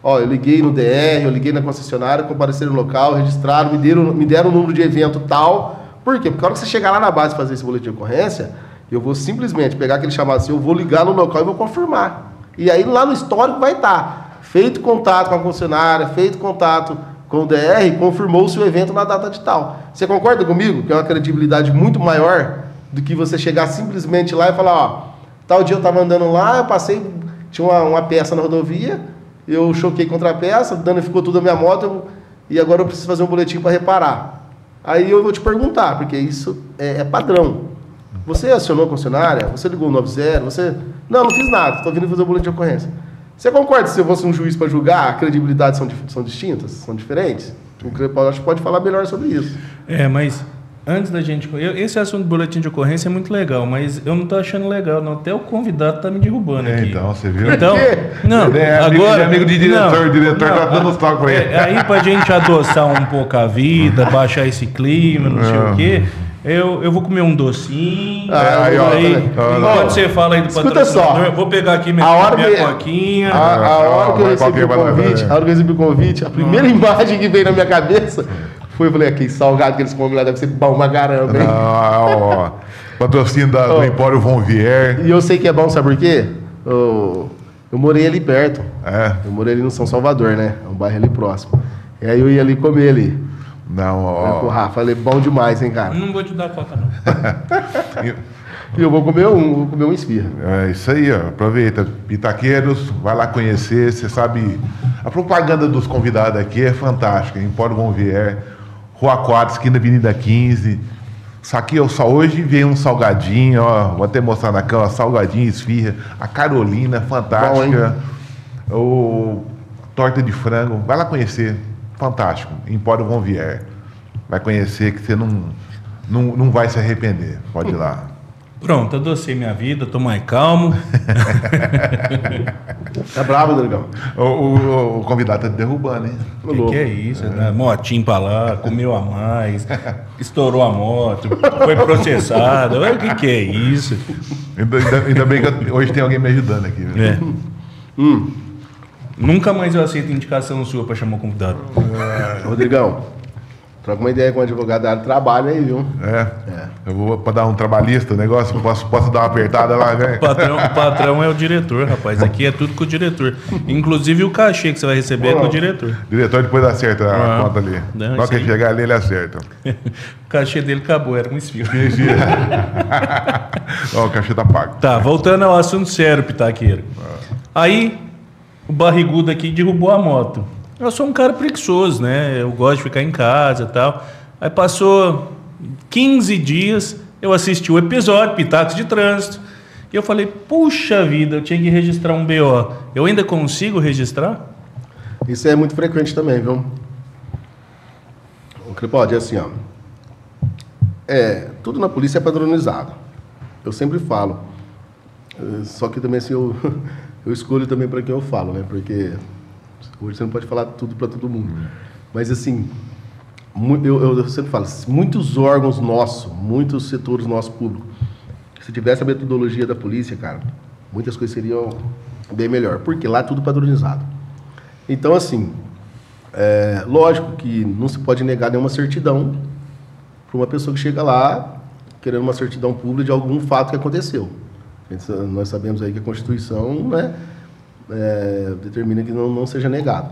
Eu liguei no DR, eu liguei na concessionária, compareceram no local, registraram, me deram o número de evento tal. Por quê? Porque a hora que você chegar lá na base e fazer esse boletim de ocorrência, eu vou simplesmente pegar aquele chamado assim, eu vou ligar no local e vou confirmar. E aí lá no histórico vai estar feito contato com a concessionária, feito contato com o DR, confirmou-se o evento na data de tal. Você concorda comigo que é uma credibilidade muito maior do que você chegar simplesmente lá e falar, tal dia eu estava andando lá, eu passei, tinha uma peça na rodovia, eu choquei contra a peça, danificou tudo a minha moto, e agora eu preciso fazer um boletim para reparar. Aí eu vou te perguntar, porque isso é padrão. Você acionou a concessionária? Você ligou o 90? Não fiz nada, estou vindo fazer o boletim de ocorrência. Você concorda que se eu fosse um juiz para julgar, a credibilidade são distintas? São diferentes? O Crepaldi pode falar melhor sobre isso. Mas antes da gente... Esse assunto do boletim de ocorrência é muito legal, mas eu não estou achando legal, não. Até o convidado está me derrubando aqui. Então, você viu? Então, não, agora... amigo de diretor, o diretor está dando toque para ele. Aí, para a gente adoçar um pouco a vida, baixar esse clima, não sei o quê... Eu vou comer um docinho. Enquanto você fala aí do patrocinador, eu vou pegar aqui minha coquinha. A hora que eu recebi o convite, a primeira imagem que veio na minha cabeça foi, eu falei, aquele salgado que eles comem lá deve ser bom pra caramba, hein? Patrocínio do Empório Von Vier. E eu sei que é bom, sabe por quê? Eu morei ali perto. Eu morei ali no São Salvador, né? É um bairro ali próximo. E aí eu ia ali comer ali. Não, Rafa, falei, bom demais, hein, cara? Não vou te dar conta, não. E eu vou comer um esfirra. É isso aí, aproveita. Pitaqueiros, vai lá conhecer. Você sabe, a propaganda dos convidados aqui é fantástica. Empório Von Vier, Rua 4, esquina Avenida 15. Isso aqui hoje veio um salgadinho, vou até mostrar na câmera, salgadinho, esfirra. A Carolina, fantástica. O torta de frango, vai lá conhecer. Fantástico, Empório Von Vier. Vai conhecer que você não vai se arrepender. Pode ir lá. Pronto, adocei minha vida, tô mais calmo. Tá bravo, Dragão? O convidado tá te derrubando, hein? Que é isso? Motinho pra lá, comeu a mais, estourou a moto, foi processado. O que é isso? Ainda bem que hoje tem alguém me ajudando aqui. Nunca mais eu aceito indicação sua para chamar o convidado. Rodrigão, troca uma ideia com o advogado da área de trabalho aí, viu? Eu vou para dar um trabalhista, negócio, posso dar uma apertada lá, velho? O patrão é o diretor, rapaz. Aqui é tudo com o diretor. Inclusive o cachê que você vai receber é com o diretor. O diretor depois acerta a conta ali. Na hora que ele chegar ali, ele acerta. O cachê dele acabou, era um esfirro. O cachê tá pago. Tá, voltando ao assunto sério, Pitaqueiro. Aí... O barrigudo aqui derrubou a moto. Eu sou um cara preguiçoso, né? Eu gosto de ficar em casa e tal. Aí passou 15 dias, eu assisti o episódio, Pitacos de Trânsito, e eu falei, puxa vida, eu tinha que registrar um BO. Eu ainda consigo registrar? Isso é muito frequente também, viu? O que pode é assim, ó. Tudo na polícia é padronizado. Eu sempre falo. Só que também assim, eu escolho também para quem eu falo, né? Porque hoje você não pode falar tudo para todo mundo. Mas assim, eu sempre falo, muitos órgãos nossos, muitos setores nossos públicos, se tivesse a metodologia da polícia, cara, muitas coisas seriam bem melhor. Porque lá é tudo padronizado. Então, assim, lógico que não se pode negar nenhuma certidão para uma pessoa que chega lá querendo uma certidão pública de algum fato que aconteceu. Nós sabemos aí que a Constituição, né, determina que não seja negado.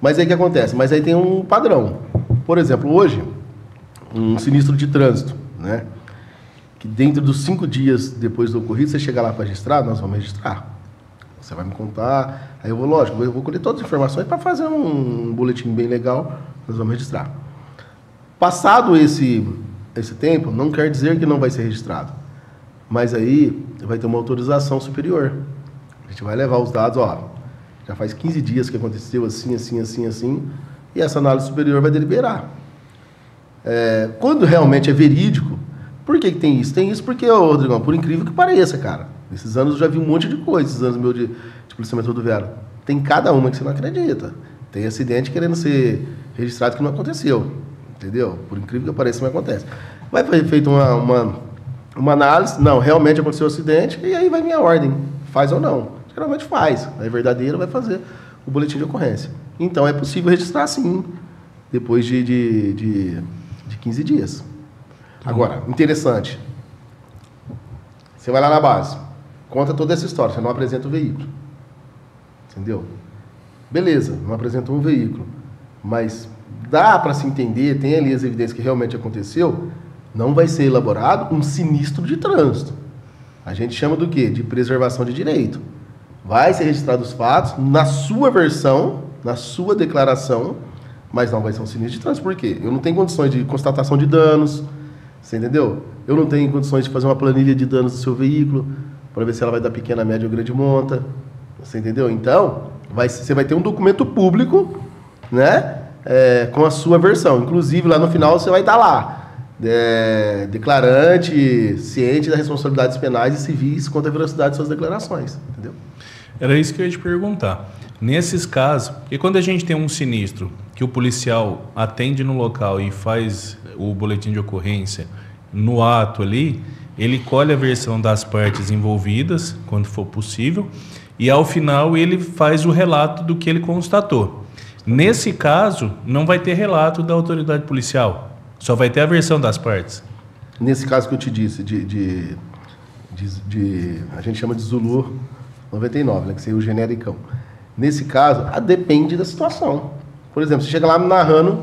Mas aí o que acontece? Mas aí tem um padrão. Por exemplo, hoje, um sinistro de trânsito, né, que dentro dos 5 dias depois do ocorrido, você chegar lá para registrar, nós vamos registrar. Você vai me contar, aí eu vou colher todas as informações para fazer um boletim bem legal, nós vamos registrar. Passado esse tempo, não quer dizer que não vai ser registrado. Mas aí vai ter uma autorização superior. A gente vai levar os dados, já faz 15 dias que aconteceu assim, assim, assim, assim, e essa análise superior vai deliberar. Quando realmente é verídico, por que tem isso? Tem isso porque, Rodrigão, por incrível que pareça, cara, esses anos eu já vi um monte de coisa, esses anos meus de policiamento rodoviário. Tem cada uma que você não acredita. Tem acidente querendo ser registrado que não aconteceu. Entendeu? Por incrível que pareça, não acontece. Vai ser feita uma análise, não, realmente aconteceu o acidente, e aí vai minha ordem, faz ou não. Geralmente faz, é verdadeiro, vai fazer o boletim de ocorrência. Então, é possível registrar sim, depois de 15 dias. Agora, interessante, você vai lá na base, conta toda essa história, você não apresenta o veículo. Entendeu? Beleza, não apresentou um veículo, mas dá para se entender, tem ali as evidências que realmente aconteceu, não vai ser elaborado um sinistro de trânsito. A gente chama do quê? De preservação de direito. Vai ser registrado os fatos na sua versão, na sua declaração, mas não vai ser um sinistro de trânsito. Por quê? Eu não tenho condições de constatação de danos, você entendeu? Eu não tenho condições de fazer uma planilha de danos do seu veículo, para ver se ela vai dar pequena, média ou grande monta, você entendeu? Então, você vai ter um documento público, né? Com a sua versão. Inclusive, lá no final, você vai estar lá. Declarante, ciente das responsabilidades penais e civis quanto à veracidade de suas declarações. Entendeu? Era isso que eu ia te perguntar. Nesses casos, porque quando a gente tem um sinistro que o policial atende no local e faz o boletim de ocorrência no ato ali, ele colhe a versão das partes envolvidas, quando for possível, e ao final ele faz o relato do que ele constatou. Nesse caso, não vai ter relato da autoridade policial, só vai ter a versão das partes. Nesse caso que eu te disse, a gente chama de Zulu 99, né, que seria o genericão. Nesse caso, depende da situação. Por exemplo, você chega lá narrando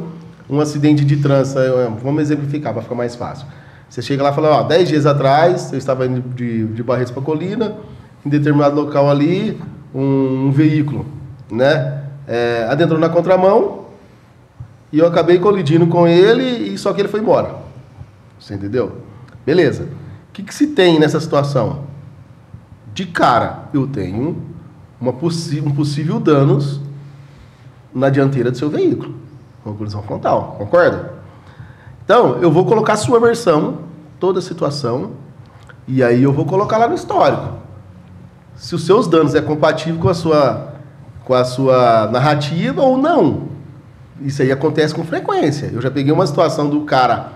um acidente de trânsito, vamos exemplificar para ficar mais fácil. Você chega lá e fala, 10 dias atrás, eu estava indo de Barretos para Colina, em determinado local ali, um veículo, né? Adentrou na contramão e eu acabei colidindo com ele e só que ele foi embora. Você entendeu? Beleza. O que se tem nessa situação? De cara, eu tenho um possível danos na dianteira do seu veículo. Uma colisão frontal, concorda? Então, eu vou colocar a sua versão, toda a situação, e aí eu vou colocar lá no histórico. Se os seus danos é compatível com a sua narrativa ou não. Isso aí acontece com frequência. Eu já peguei uma situação do cara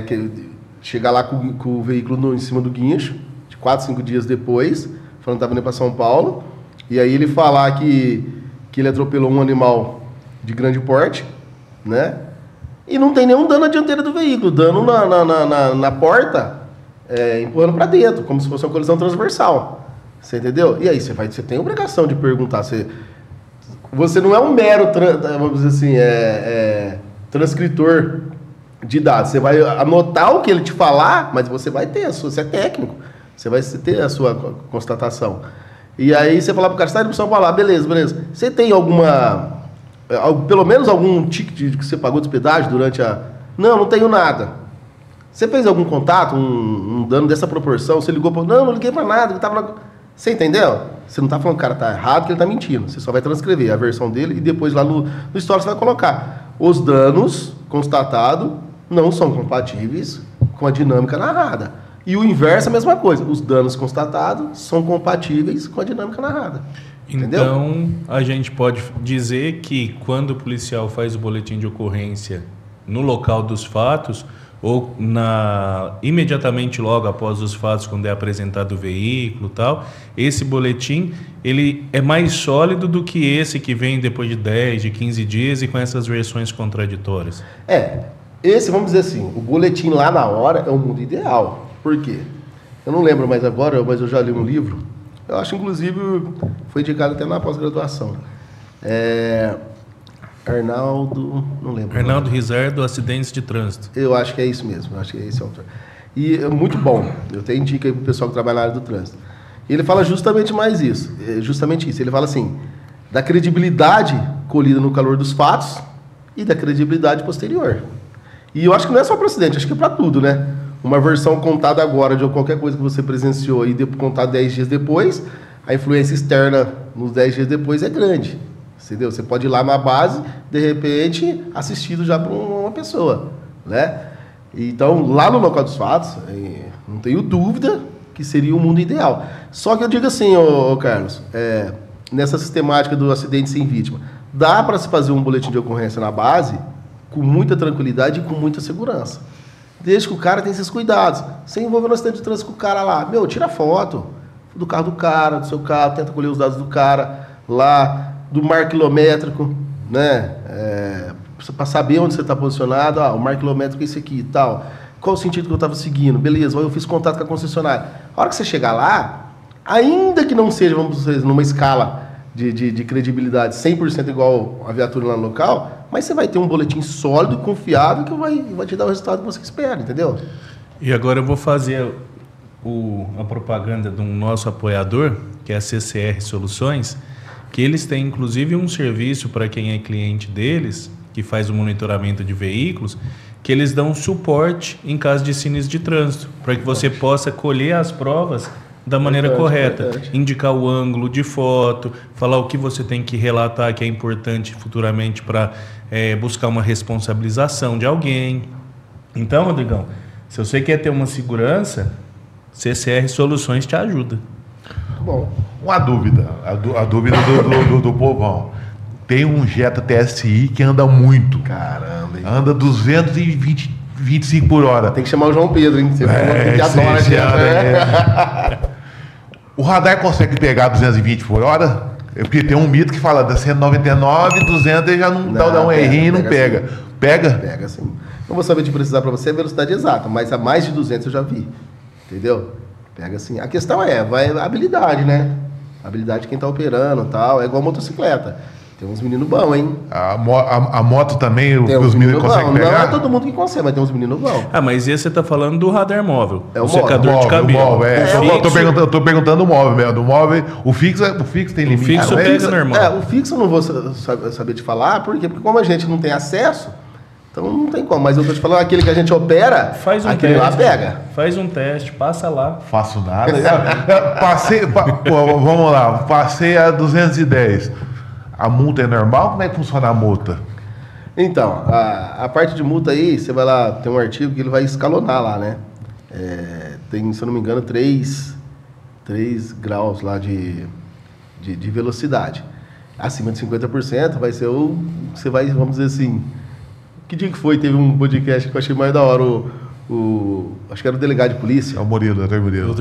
que chegar lá com o veículo em cima do guincho, de 4, 5 dias depois, falando que estava indo para São Paulo, e aí ele falar que ele atropelou um animal de grande porte, né? E não tem nenhum dano na dianteira do veículo, dano na porta, empurrando para dentro, como se fosse uma colisão transversal. Você entendeu? E aí você tem a obrigação de perguntar. Você não é um mero, vamos dizer assim, transcritor de dados. Você vai anotar o que ele te falar, mas você vai ter você é técnico, você vai ter a sua constatação. E aí você fala pro cara, você está indo para São Paulo, beleza. Você tem alguma pelo menos algum ticket que você pagou de hospedagem durante a... Não tenho nada. Você fez algum contato, um dano dessa proporção? Você ligou para... Não liguei para nada. Ele tava na... Você entendeu? Você não está falando que o cara está errado, que ele está mentindo. Você só vai transcrever a versão dele e depois lá no histórico você vai colocar. Os danos constatados não são compatíveis com a dinâmica narrada. E o inverso é a mesma coisa. Os danos constatados são compatíveis com a dinâmica narrada. Entendeu? Então, a gente pode dizer que quando o policial faz o boletim de ocorrência no local dos fatos, ou imediatamente logo após os fatos, quando é apresentado o veículo e tal, esse boletim ele é mais sólido do que esse que vem depois de 10, de 15 dias e com essas versões contraditórias. Esse, vamos dizer assim, o boletim lá na hora é o mundo ideal. Por quê? Eu não lembro mais agora, mas eu já li um livro, eu acho inclusive, foi indicado até na pós-graduação. Arnaldo, não lembro. Arnaldo Rizardo, Acidentes de Trânsito. Eu acho que é isso mesmo, eu acho que é esse o autor. E é muito bom, eu até indico aí pro pessoal que trabalha na área do trânsito. Ele fala justamente isso, ele fala assim, da credibilidade colhida no calor dos fatos e da credibilidade posterior. E eu acho que não é só para o acidente, acho que é para tudo, né? Uma versão contada agora de qualquer coisa que você presenciou e contada 10 dias depois, a influência externa nos 10 dias depois é grande. Entendeu? Você pode ir lá na base, de repente, assistido já por uma pessoa, né? Então, lá no local dos fatos, não tenho dúvida que seria o mundo ideal. Só que eu digo assim, ô Carlos, nessa sistemática do acidente sem vítima, dá para se fazer um boletim de ocorrência na base com muita tranquilidade e com muita segurança. Desde que o cara tenha esses cuidados. Sem envolver no acidente de trânsito com o cara lá. Tira foto do carro do cara, do seu carro, tenta colher os dados do cara lá, do marco quilométrico, né? Para saber onde você está posicionado, o marco quilométrico é esse aqui e tal. Qual o sentido que eu estava seguindo? Beleza, eu fiz contato com a concessionária. A hora que você chegar lá, ainda que não seja, vamos dizer, numa escala de credibilidade 100% igual a viatura lá no local, mas você vai ter um boletim sólido, confiável, que vai te dar o resultado que você espera, entendeu? E agora eu vou fazer a propaganda de um nosso apoiador, que é a CCR Soluções, que eles têm inclusive um serviço para quem é cliente deles, que faz o monitoramento de veículos, que eles dão suporte em caso de sinistro de trânsito, para que você possa colher as provas da maneira correta, indicar o ângulo de foto, falar o que você tem que relatar que é importante futuramente para buscar uma responsabilização de alguém. Então, Rodrigão, se você quer ter uma segurança, CCR Soluções te ajuda. Bom, uma dúvida, a dúvida do povão. Tem um Jetta TSI que anda muito. Caramba, hein? Anda 225 por hora. Tem que chamar o João Pedro, hein? Você que adora Jetta. O radar consegue pegar 220 por hora? Porque tem um mito que fala da 199, 200 e já não dá um errinho e não pega. Sim. Pega? Pega, sim. Não vou saber te precisar para você a velocidade exata, mas a mais de 200 eu já vi. Entendeu? Pega sim. A questão vai a habilidade, né? A habilidade de quem tá operando e tal. É igual motocicleta. Tem uns meninos bons, hein? A moto também, os meninos conseguem pegar? Não é todo mundo que consegue, mas tem uns meninos bons. Mas esse você tá falando do radar móvel. É o secador de cabelo. Eu tô perguntando o móvel mesmo. Do móvel, o fixo tem limite. O fixo pega normal. O fixo eu não vou saber te falar, por quê? Porque como a gente não tem acesso, então não tem como. Mas eu tô te falando, aquele que a gente opera, faz um aquele teste, lá pega. Faz um teste, passa lá. Faço nada. Vamos lá, passei a 210. A multa é normal? Como é que funciona a multa? Então, a parte de multa aí, você vai lá, tem um artigo que ele vai escalonar lá, né? Tem, se eu não me engano, 3 graus lá de velocidade. Acima de 50% vai ser você vai, vamos dizer assim... Que dia que foi? Teve um podcast que eu achei mais da hora, acho que era o delegado de polícia. É o Murilo, é o Murilo.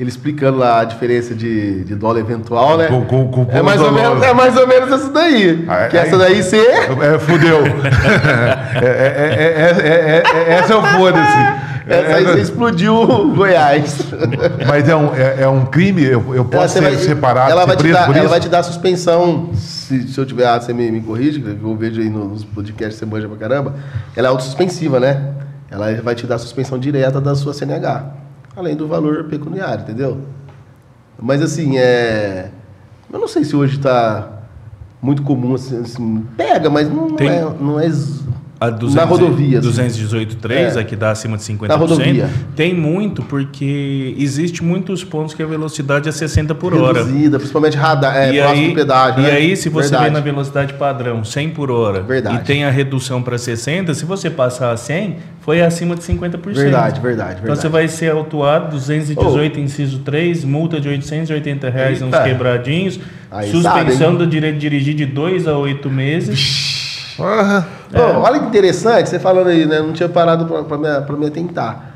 Ele explicando lá a diferença de dolo eventual, né? É mais ou menos isso daí. Essa daí você... Fudeu. Essa é o foda-se. Essa aí você explodiu o Goiás. Mas é um crime? Eu posso ser separado? Ela vai te dar suspensão. Se eu tiver errado, você me corrige, que eu vejo aí nos podcasts, você manja pra caramba. Ela é autossuspensiva, né? Ela vai te dar suspensão direta da sua CNH. Além do valor pecuniário, entendeu? Mas assim, eu não sei se hoje muito comum, assim, pega, mas não é A na rodovia. 218.3, a que dá acima de 50%. Na rodovia. Tem muito, porque existe muitos pontos que a velocidade é 60 por hora. Reduzida, principalmente radar, próximo do pedágio. E né? aí, se você Verdade. vem na velocidade padrão 100 por hora Verdade. e tem a redução para 60, se você passar a 100, foi acima de 50%. Verdade. Então você vai ser autuado, 218, inciso 3, multa de R$880 uns quebradinhos, Aí suspensão do direito de dirigir de 2 a 8 meses. Olha que interessante, você falando aí, né? Não tinha parado pra me atentar.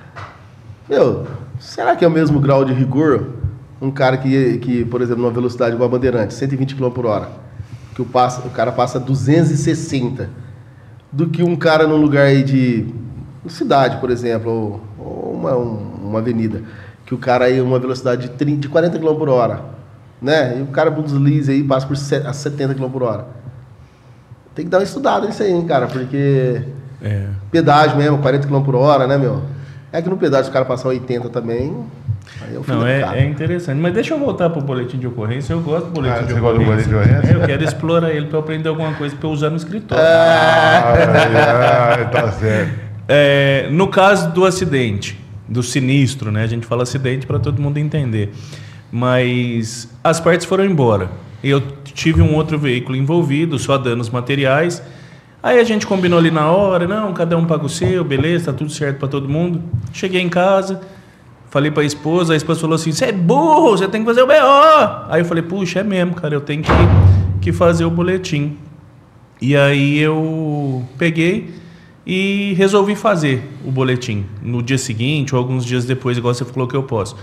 Meu, será que é o mesmo grau de rigor um cara que por exemplo, numa velocidade igual a Bandeirante, 120 km por hora, que o cara passa 260, do que um cara num lugar aí de cidade, por exemplo, ou uma avenida, que o cara aí uma velocidade de 40 km por hora, né? E o cara desliza aí passa por 70 km por hora. Tem que dar uma estudada nisso aí, hein, cara, porque pedágio mesmo, 40 km por hora, né, meu? É que no pedágio se o cara passar 80 também, aí é o fim Não, da picada. é interessante. Mas deixa eu voltar pro boletim de ocorrência. Eu gosto do boletim de você gosta do ocorrência. boletim de ocorrência? Eu quero explorar ele para eu aprender alguma coisa para eu usar no escritório. Tá certo. No caso do acidente, do sinistro, né? A gente fala acidente para todo mundo entender. Mas as partes foram embora. Eu tive um outro veículo envolvido, só danos materiais. Aí a gente combinou ali na hora, não, cada um paga o seu, beleza, tá tudo certo para todo mundo. Cheguei em casa, falei para a esposa falou assim, você é burro, você tem que fazer o BO. Aí eu falei, puxa, é mesmo, cara, eu tenho que fazer o boletim. E aí eu peguei e resolvi fazer o boletim no dia seguinte ou alguns dias depois, igual você falou que eu posso.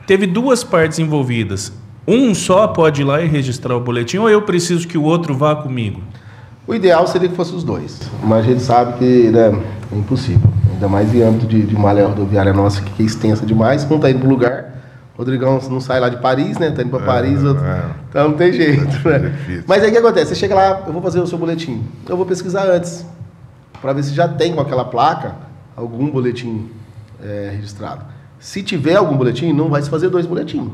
Teve duas partes envolvidas. Um só pode ir lá e registrar o boletim ou eu preciso que o outro vá comigo? O ideal seria que fosse os dois, mas a gente sabe que, né, é impossível. Ainda mais em âmbito de uma malha rodoviária nossa que é extensa demais. Um tá indo para o lugar, o Rodrigão não sai lá de Paris, né? Tá indo para Paris, outro... então não tem jeito. Né? Mas aí o que acontece? Você chega lá, eu vou fazer o seu boletim. Eu vou pesquisar antes, para ver se já tem com aquela placa algum boletim registrado. Se tiver algum boletim, não vai se fazer dois boletins,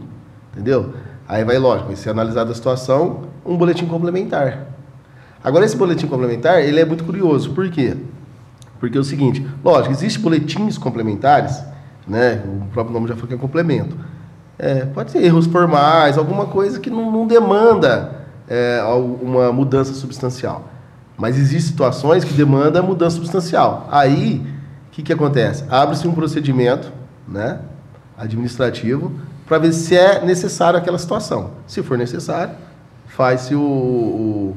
entendeu? Aí vai, lógico, vai ser analisada a situação, um boletim complementar. Agora, esse boletim complementar, ele é muito curioso. Por quê? Porque é o seguinte, lógico, existem boletins complementares, né? O próprio nome já falou que é complemento. Pode ser erros formais, alguma coisa que não demanda uma mudança substancial. Mas existem situações que demandam mudança substancial. Aí, o que acontece? Abre-se um procedimento, né, administrativo, para ver se é necessário aquela situação. Se for necessário, faz-se o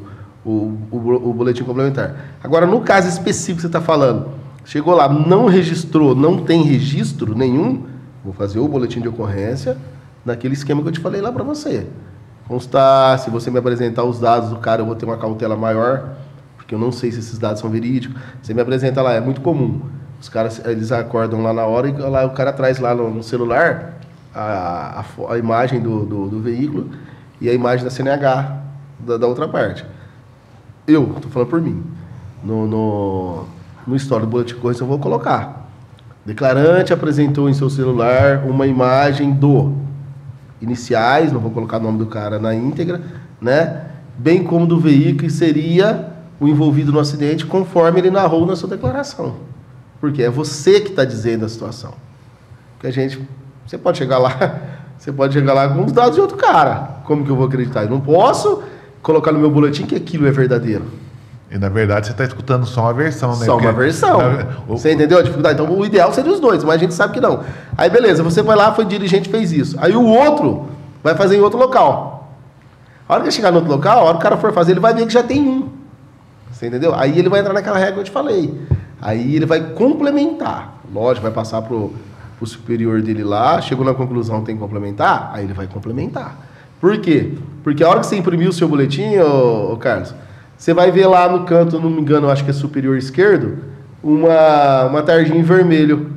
boletim complementar. Agora, no caso específico que você está falando, chegou lá, não registrou, não tem registro nenhum, vou fazer o boletim de ocorrência naquele esquema que eu te falei lá para você. Constar, se você me apresentar os dados do cara, eu vou ter uma cautela maior, porque eu não sei se esses dados são verídicos. Você me apresenta lá, é muito comum. Os caras, eles acordam lá na hora e lá, o cara traz lá no celular a imagem do veículo e a imagem da CNH da outra parte. Eu estou falando por mim. No histórico do boletim de ocorrência eu vou colocar. Declarante apresentou em seu celular uma imagem do iniciais, não vou colocar o nome do cara na íntegra, né? Bem como do veículo que seria o envolvido no acidente, conforme ele narrou na sua declaração. Porque é você que está dizendo a situação. Porque você pode chegar lá com os dados de outro cara. Como que eu vou acreditar? Eu não posso colocar no meu boletim que aquilo é verdadeiro. E na verdade você está escutando só uma versão, né? Só uma versão. Você entendeu a dificuldade? Então o ideal seria os dois, mas a gente sabe que não. Aí beleza, você vai lá, foi dirigente, fez isso. Aí o outro vai fazer em outro local. A hora que chegar no outro local, a hora que o cara for fazer, ele vai ver que já tem um. Você entendeu? Aí ele vai entrar naquela regra que eu te falei. Aí ele vai complementar. Lógico, vai passar pro superior dele lá, chegou na conclusão tem que complementar, aí ele vai complementar. Por quê? Porque a hora que você imprimir o seu boletim, ô Carlos, você vai ver lá no canto, não me engano, eu acho que é superior esquerdo, uma tarjinha em vermelho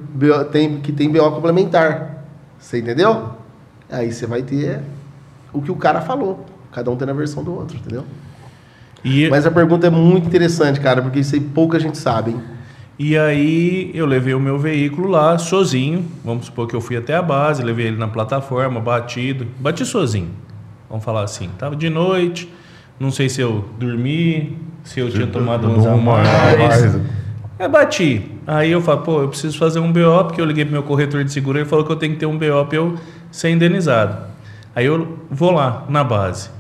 que tem BO complementar. Você entendeu? Aí você vai ter o que o cara falou. Cada um tem a versão do outro, entendeu? Mas a pergunta é muito interessante, cara, porque isso aí pouca gente sabe, hein? E aí eu levei o meu veículo lá, sozinho. Vamos supor que eu fui até a base, levei ele na plataforma, bati sozinho. Vamos falar assim. Tava de noite, Não sei se eu dormi, se eu tinha tomado uns uns a mais. mais. Bati. Aí eu falo, pô, eu preciso fazer um BO, porque eu liguei pro meu corretor de seguro, ele falou que eu tenho que ter um BO para eu ser indenizado. Aí eu vou lá, na base.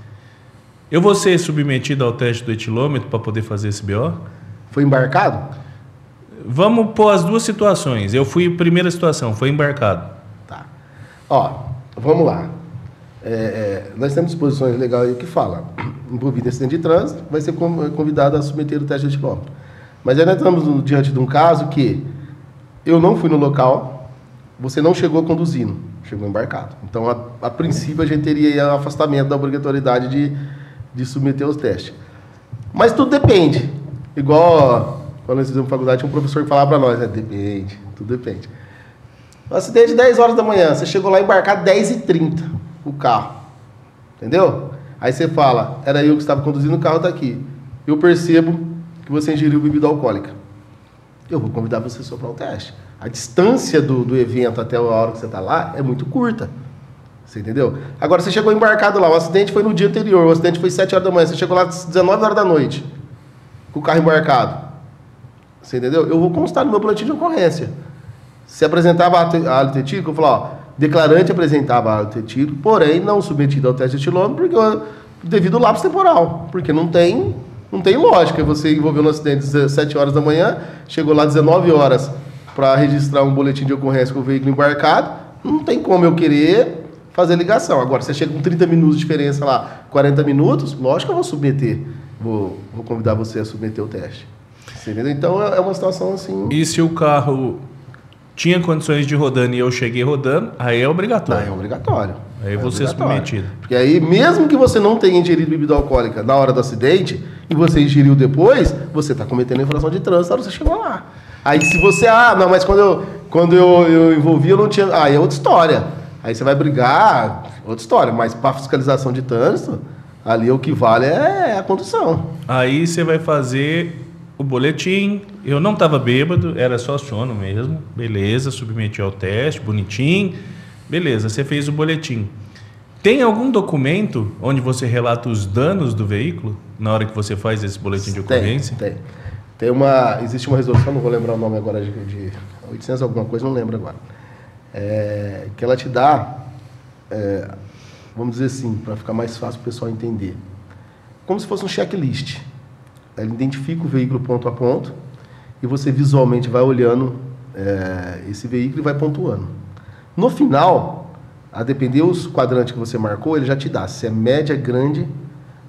Eu vou ser submetido ao teste do etilômetro para poder fazer esse BO? Foi embarcado? Vamos pôr as duas situações. Eu fui, primeira situação, foi embarcado. Tá. Ó, vamos lá. Nós temos disposições legais aí que falam, envolvido em acidente de trânsito, vai ser convidado a submeter o teste de etilômetro. Mas aí nós estamos diante de um caso que eu não fui no local, você não chegou conduzindo, chegou embarcado. Então, a princípio, a gente teria aí um afastamento da obrigatoriedade de submeter os testes. Mas tudo depende. Igual, quando nós fizemos faculdade, tinha um professor que falava para nós, depende, tudo depende. Um acidente 10 horas da manhã, você chegou lá embarcado 10h30, o carro. Entendeu? Aí você fala, era eu que estava conduzindo, o carro está aqui. Eu percebo que você ingeriu bebida alcoólica. Eu vou convidar você a soprar o teste. A distância do evento até a hora que você está lá é muito curta. Você entendeu? Agora, você chegou embarcado lá, o acidente foi no dia anterior, o acidente foi 7 horas da manhã, você chegou lá às 19 horas da noite, com o carro embarcado. Você entendeu? Eu vou constar no meu boletim de ocorrência. Se apresentava hálito etílico, eu vou falar, ó, declarante apresentava hálito etílico, porém não submetido ao teste de etilômetro, devido ao lapso temporal, porque não tem lógica. Você envolveu no acidente às 7 horas da manhã, chegou lá às 19 horas para registrar um boletim de ocorrência com o veículo embarcado, não tem como eu querer fazer ligação. Agora, você chega com 30 minutos de diferença lá, 40 minutos, lógico que eu vou submeter, vou convidar você a submeter o teste. Você entendeu? Então, é uma situação assim... E se o carro tinha condições de rodando e eu cheguei rodando, aí é obrigatório. Aí é obrigatório. Aí você é submetido. Porque aí, mesmo que você não tenha ingerido bebida alcoólica na hora do acidente, e você ingeriu depois, você está cometendo infração de trânsito na hora que você chegou lá. Aí se você, não, mas quando eu envolvi, eu não tinha... Aí é outra história. Aí você vai brigar, outra história. Mas para fiscalização de trânsito, ali o que vale é a condução. Aí você vai fazer o boletim. Eu não estava bêbado, era só sono mesmo. Beleza, submeti ao teste, bonitinho. Beleza, você fez o boletim. Tem algum documento onde você relata os danos do veículo na hora que você faz esse boletim de ocorrência? Existe uma resolução, não vou lembrar o nome agora, de 800 alguma coisa, não lembro agora. Que ela te dá, vamos dizer assim, para ficar mais fácil para o pessoal entender, como se fosse um checklist. Ela identifica o veículo ponto a ponto e você visualmente vai olhando esse veículo e vai pontuando. No final, a depender dos quadrantes que você marcou, ele já te dá se é média, grande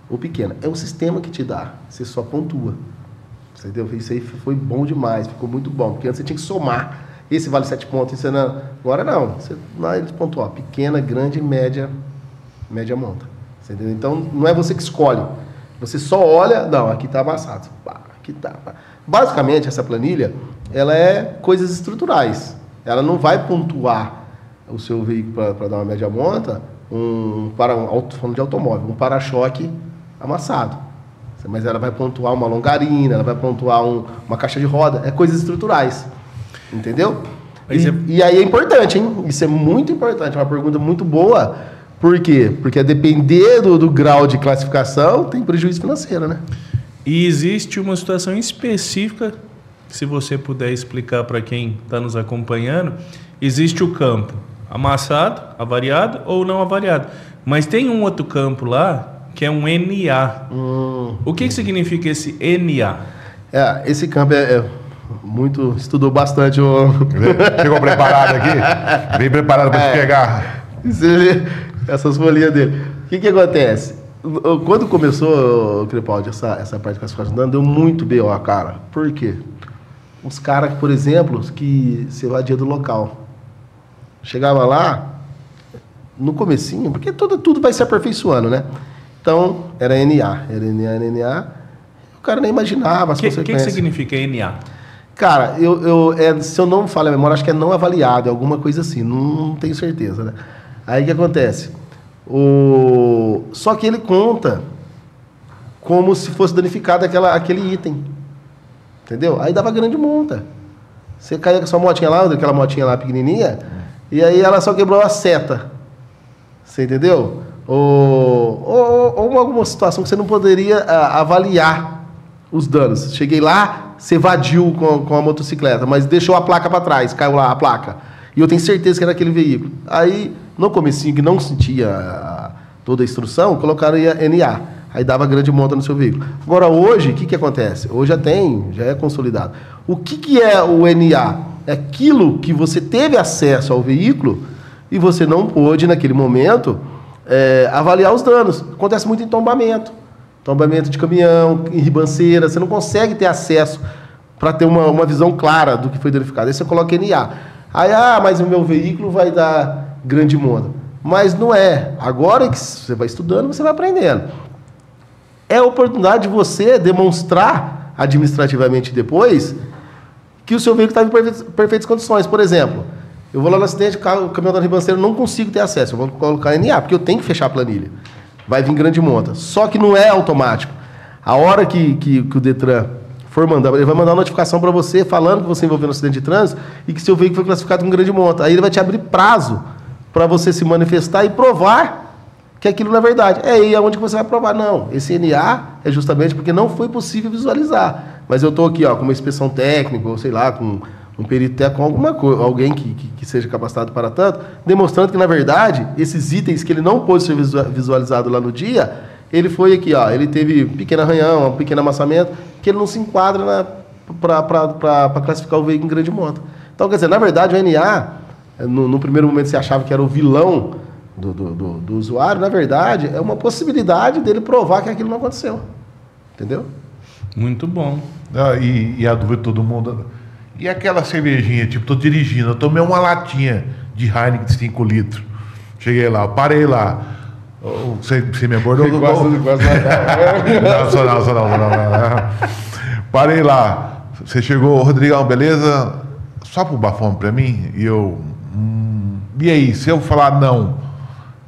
ou pequena. É o sistema que te dá, você só pontua. Entendeu? Isso aí foi bom demais, ficou muito bom, porque antes você tinha que somar. Esse vale 7 pontos, esse não. Agora não, lá ele pontua, pequena, grande, média monta. Você entendeu? Então não é você que escolhe, você só olha, não, aqui está amassado, aqui está. Basicamente essa planilha, ela é coisas estruturais, ela não vai pontuar o seu veículo para dar uma média monta, falando de automóvel, um para-choque amassado. Mas ela vai pontuar uma longarina, ela vai pontuar uma caixa de roda, coisas estruturais. Entendeu? E aí é importante, hein? Isso é muito importante, é uma pergunta muito boa. Por quê? Porque a depender do grau de classificação, tem prejuízo financeiro, né? E existe uma situação específica, se você puder explicar para quem está nos acompanhando, existe o campo amassado, avariado ou não avariado. Mas tem um outro campo lá, que é um NA. O que significa esse NA? Esse campo muito... Estudou bastante. Chegou preparado aqui? Vem preparado para te pegar. Essas folhinhas dele. O que acontece? Quando começou, Crepaldi, essa parte de classificação de dano, deu muito BO, cara. Por quê? Os caras, por exemplo, que se evadia do local. Chegava lá, no comecinho, porque tudo vai se aperfeiçoando, né? Então, era NA. O cara nem imaginava as consequências. O que significa NA? Cara, se eu não me falho a memória, acho que é não avaliado, é alguma coisa assim, não tenho certeza, né? Aí o que acontece? Só que ele conta como se fosse danificado aquele item. Entendeu? Aí dava grande multa. Você caía com a sua motinha lá, aquela motinha lá pequenininha, e aí ela só quebrou a seta. Você entendeu? Ou ou alguma situação que você não poderia avaliar os danos. Cheguei lá, você evadiu com a motocicleta, mas deixou a placa para trás, caiu lá a placa. E eu tenho certeza que era aquele veículo. Aí, no comecinho, que não sentia toda a instrução, colocaram NA. Aí dava grande monta no seu veículo. Agora, hoje, o que acontece? Hoje já é consolidado. O que é o NA? É aquilo que você teve acesso ao veículo e você não pôde, naquele momento, avaliar os danos. Acontece muito em tombamento. Tombamento de caminhão, em ribanceira. Você não consegue ter acesso para ter uma visão clara do que foi danificado. Aí você coloca NA. Aí, mas o meu veículo vai dar grande monta. Mas não é. Agora que você vai estudando, você vai aprendendo. É a oportunidade de você demonstrar administrativamente depois que o seu veículo está em perfeitas condições. Por exemplo, eu vou lá no acidente, o caminhão da ribanceira, não consigo ter acesso. Eu vou colocar NA, porque eu tenho que fechar a planilha. Vai vir grande monta. Só que não é automático. A hora que o Detran for mandar, ele vai mandar uma notificação para você falando que você envolveu no acidente de trânsito e que seu veículo foi classificado com grande monta. Aí ele vai te abrir prazo para você se manifestar e provar que aquilo não é verdade. É aí onde você vai provar. Não, esse NA é justamente porque não foi possível visualizar. Mas eu estou aqui com uma inspeção técnica, ou sei lá, com um perito técnico, com alguma coisa, alguém que seja capacitado para tanto, demonstrando que, na verdade, esses itens que ele não pôde ser visualizado lá no dia, ele foi aqui, ele teve um pequeno arranhão, um pequeno amassamento, que ele não se enquadra para classificar o veículo em grande monta. Então, quer dizer, na verdade, o NA, no primeiro momento você achava que era o vilão do usuário, na verdade, é uma possibilidade dele provar que aquilo não aconteceu. Entendeu? Muito bom. E a dúvida de todo mundo... E aquela cervejinha, tipo, tô dirigindo, eu tomei uma latinha de Heineken de 5 litros. Cheguei lá, parei lá. Você me abordou? Não. Parei lá. Você chegou, Rodrigão, beleza? Só pro bafome pra mim? E eu... E aí, se eu falar não,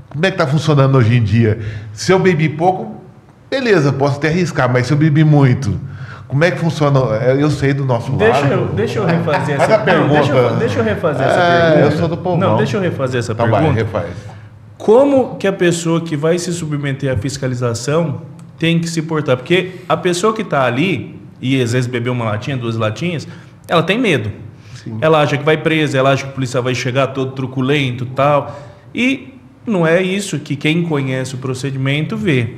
como é que tá funcionando hoje em dia? Se eu bebi pouco, beleza, posso até arriscar, mas se eu bebi muito... Como é que funciona? Eu sei do nosso lado. Deixa eu refazer essa pergunta. Deixa eu refazer essa pergunta. Eu sou do povão. Não, deixa eu refazer essa pergunta. Vai, refaz. Como que a pessoa que vai se submeter à fiscalização tem que se portar? Porque a pessoa que está ali, e às vezes bebeu uma latinha, 2 latinhas, ela tem medo. Sim. Ela acha que vai presa, ela acha que o policial vai chegar todo truculento e tal. E não é isso que quem conhece o procedimento vê.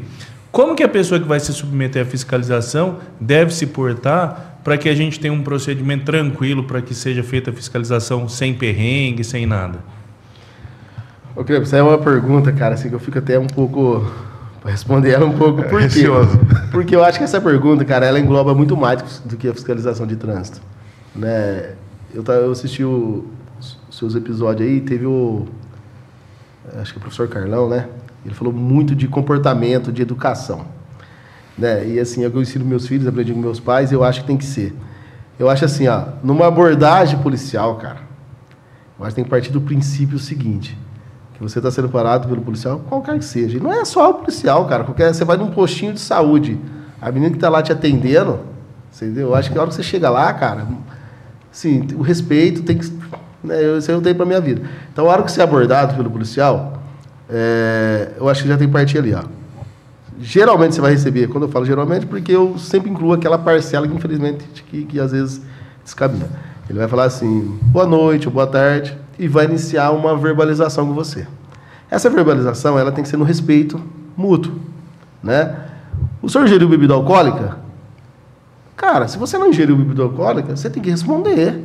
Como que a pessoa que vai se submeter à fiscalização deve se portar para que a gente tenha um procedimento tranquilo para que seja feita a fiscalização sem perrengue, sem nada? Ô, Cleber, essa é uma pergunta, cara, assim, que eu fico até um pouco... para responder ela um pouco. Por quê? Porque eu acho que essa pergunta, cara, ela engloba muito mais do que a fiscalização de trânsito. Né? Eu assisti os seus episódios aí, teve acho que o professor Carlão, né? Ele falou muito de comportamento, de educação. Né? E assim, eu ensino meus filhos, aprendi com meus pais, eu acho que tem que ser. Eu acho assim, numa abordagem policial, cara, eu acho que tem que partir do princípio seguinte, que você está sendo parado pelo policial, qualquer que seja. E não é só o policial, cara. Você vai num postinho de saúde, a menina que está lá te atendendo, entendeu? Eu acho que a hora que você chega lá, cara, assim, o respeito tem que... Né, isso eu tenho para minha vida. Então, a hora que você é abordado pelo policial... eu acho que já tem que partir ali, Geralmente você vai receber, quando eu falo geralmente, porque eu sempre incluo aquela parcela que infelizmente que às vezes descaminha. Ele vai falar assim, boa noite ou boa tarde, e vai iniciar uma verbalização com você. Essa verbalização, ela tem que ser no respeito mútuo, né? O senhor ingeriu bebida alcoólica? Cara, se você não ingeriu bebida alcoólica, você tem que responder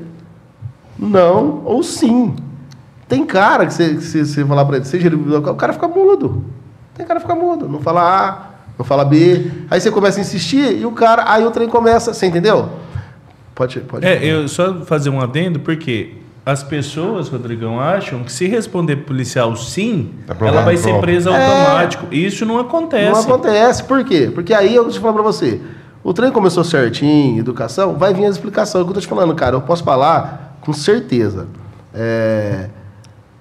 não ou sim. Tem cara que você falar para ele, você ingeriu bebida alcoólica, o cara fica mudo. Tem cara que fica mudo, não fala A, não fala B. Aí você começa a insistir e aí o trem começa, você entendeu? Pode. Eu só fazer um adendo, porque as pessoas, Rodrigão, acham que se responder policial sim, ela vai ser presa automático. Isso não acontece. Não acontece. Por quê? Porque aí eu te falo para você, o trem começou certinho, educação, vai vir as explicações. É o que eu tô te falando, cara, eu posso falar com certeza.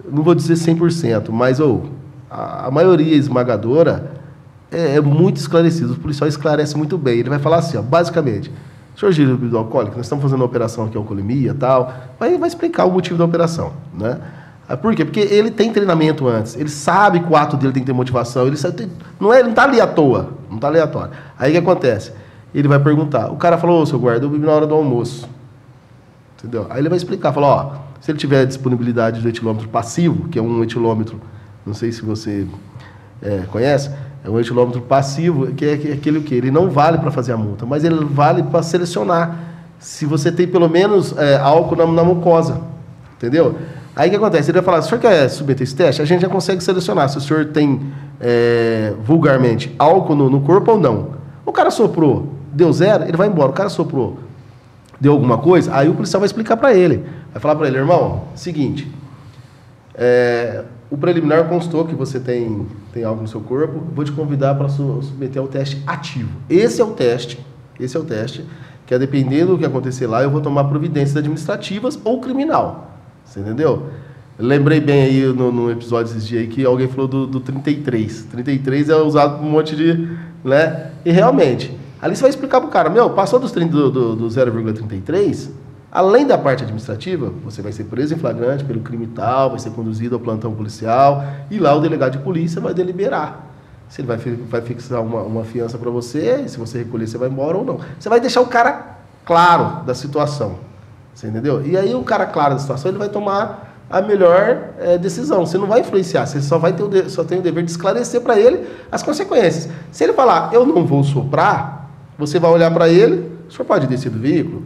Não vou dizer 100%, mas a maioria esmagadora é muito esclarecida. O policial esclarece muito bem. Ele vai falar assim, basicamente, senhor ingeriu bebida alcoólica, nós estamos fazendo uma operação aqui, alcoolemia e tal, vai explicar o motivo da operação, né? Por quê? Porque ele tem treinamento antes. Ele sabe que o ato dele tem que ter motivação. Ele não tá ali à toa. Não tá aleatório. Aí o que acontece? Ele vai perguntar. O cara falou, ô, seu guarda, eu bebi na hora do almoço. Entendeu? Aí ele vai explicar. Fala, ó, se ele tiver disponibilidade do etilômetro passivo, que é um etilômetro, não sei se você conhece, é um etilômetro passivo, que é aquele o quê? Ele não vale para fazer a multa, mas ele vale para selecionar se você tem pelo menos álcool na mucosa. Entendeu? Aí o que acontece? Ele vai falar, se o senhor quer submeter esse teste, a gente já consegue selecionar se o senhor tem, vulgarmente, álcool no corpo ou não. O cara soprou, deu 0, ele vai embora. O cara soprou, deu alguma coisa, aí o policial vai explicar para ele. Vai falar para ele, irmão, seguinte, o preliminar constou que você tem algo no seu corpo, vou te convidar para submeter ao teste ativo. Esse é o teste, que a depender do que acontecer lá, eu vou tomar providências administrativas ou criminal. Você entendeu? Lembrei bem aí no episódio esses dias aí que alguém falou do 33. 33 é usado por um monte de... né? E realmente, ali você vai explicar pro cara, passou do 0,33, além da parte administrativa, você vai ser preso em flagrante pelo crime tal, vai ser conduzido ao plantão policial, e lá o delegado de polícia vai deliberar. Se ele vai fixar uma fiança para você, e se você recolher, você vai embora ou não. Você vai deixar o cara claro da situação. Você entendeu? E aí o cara claro da situação, ele vai tomar a melhor decisão. Você não vai influenciar, você só tem o dever de esclarecer para ele as consequências. Se ele falar, eu não vou soprar, você vai olhar para ele, o senhor pode descer do veículo?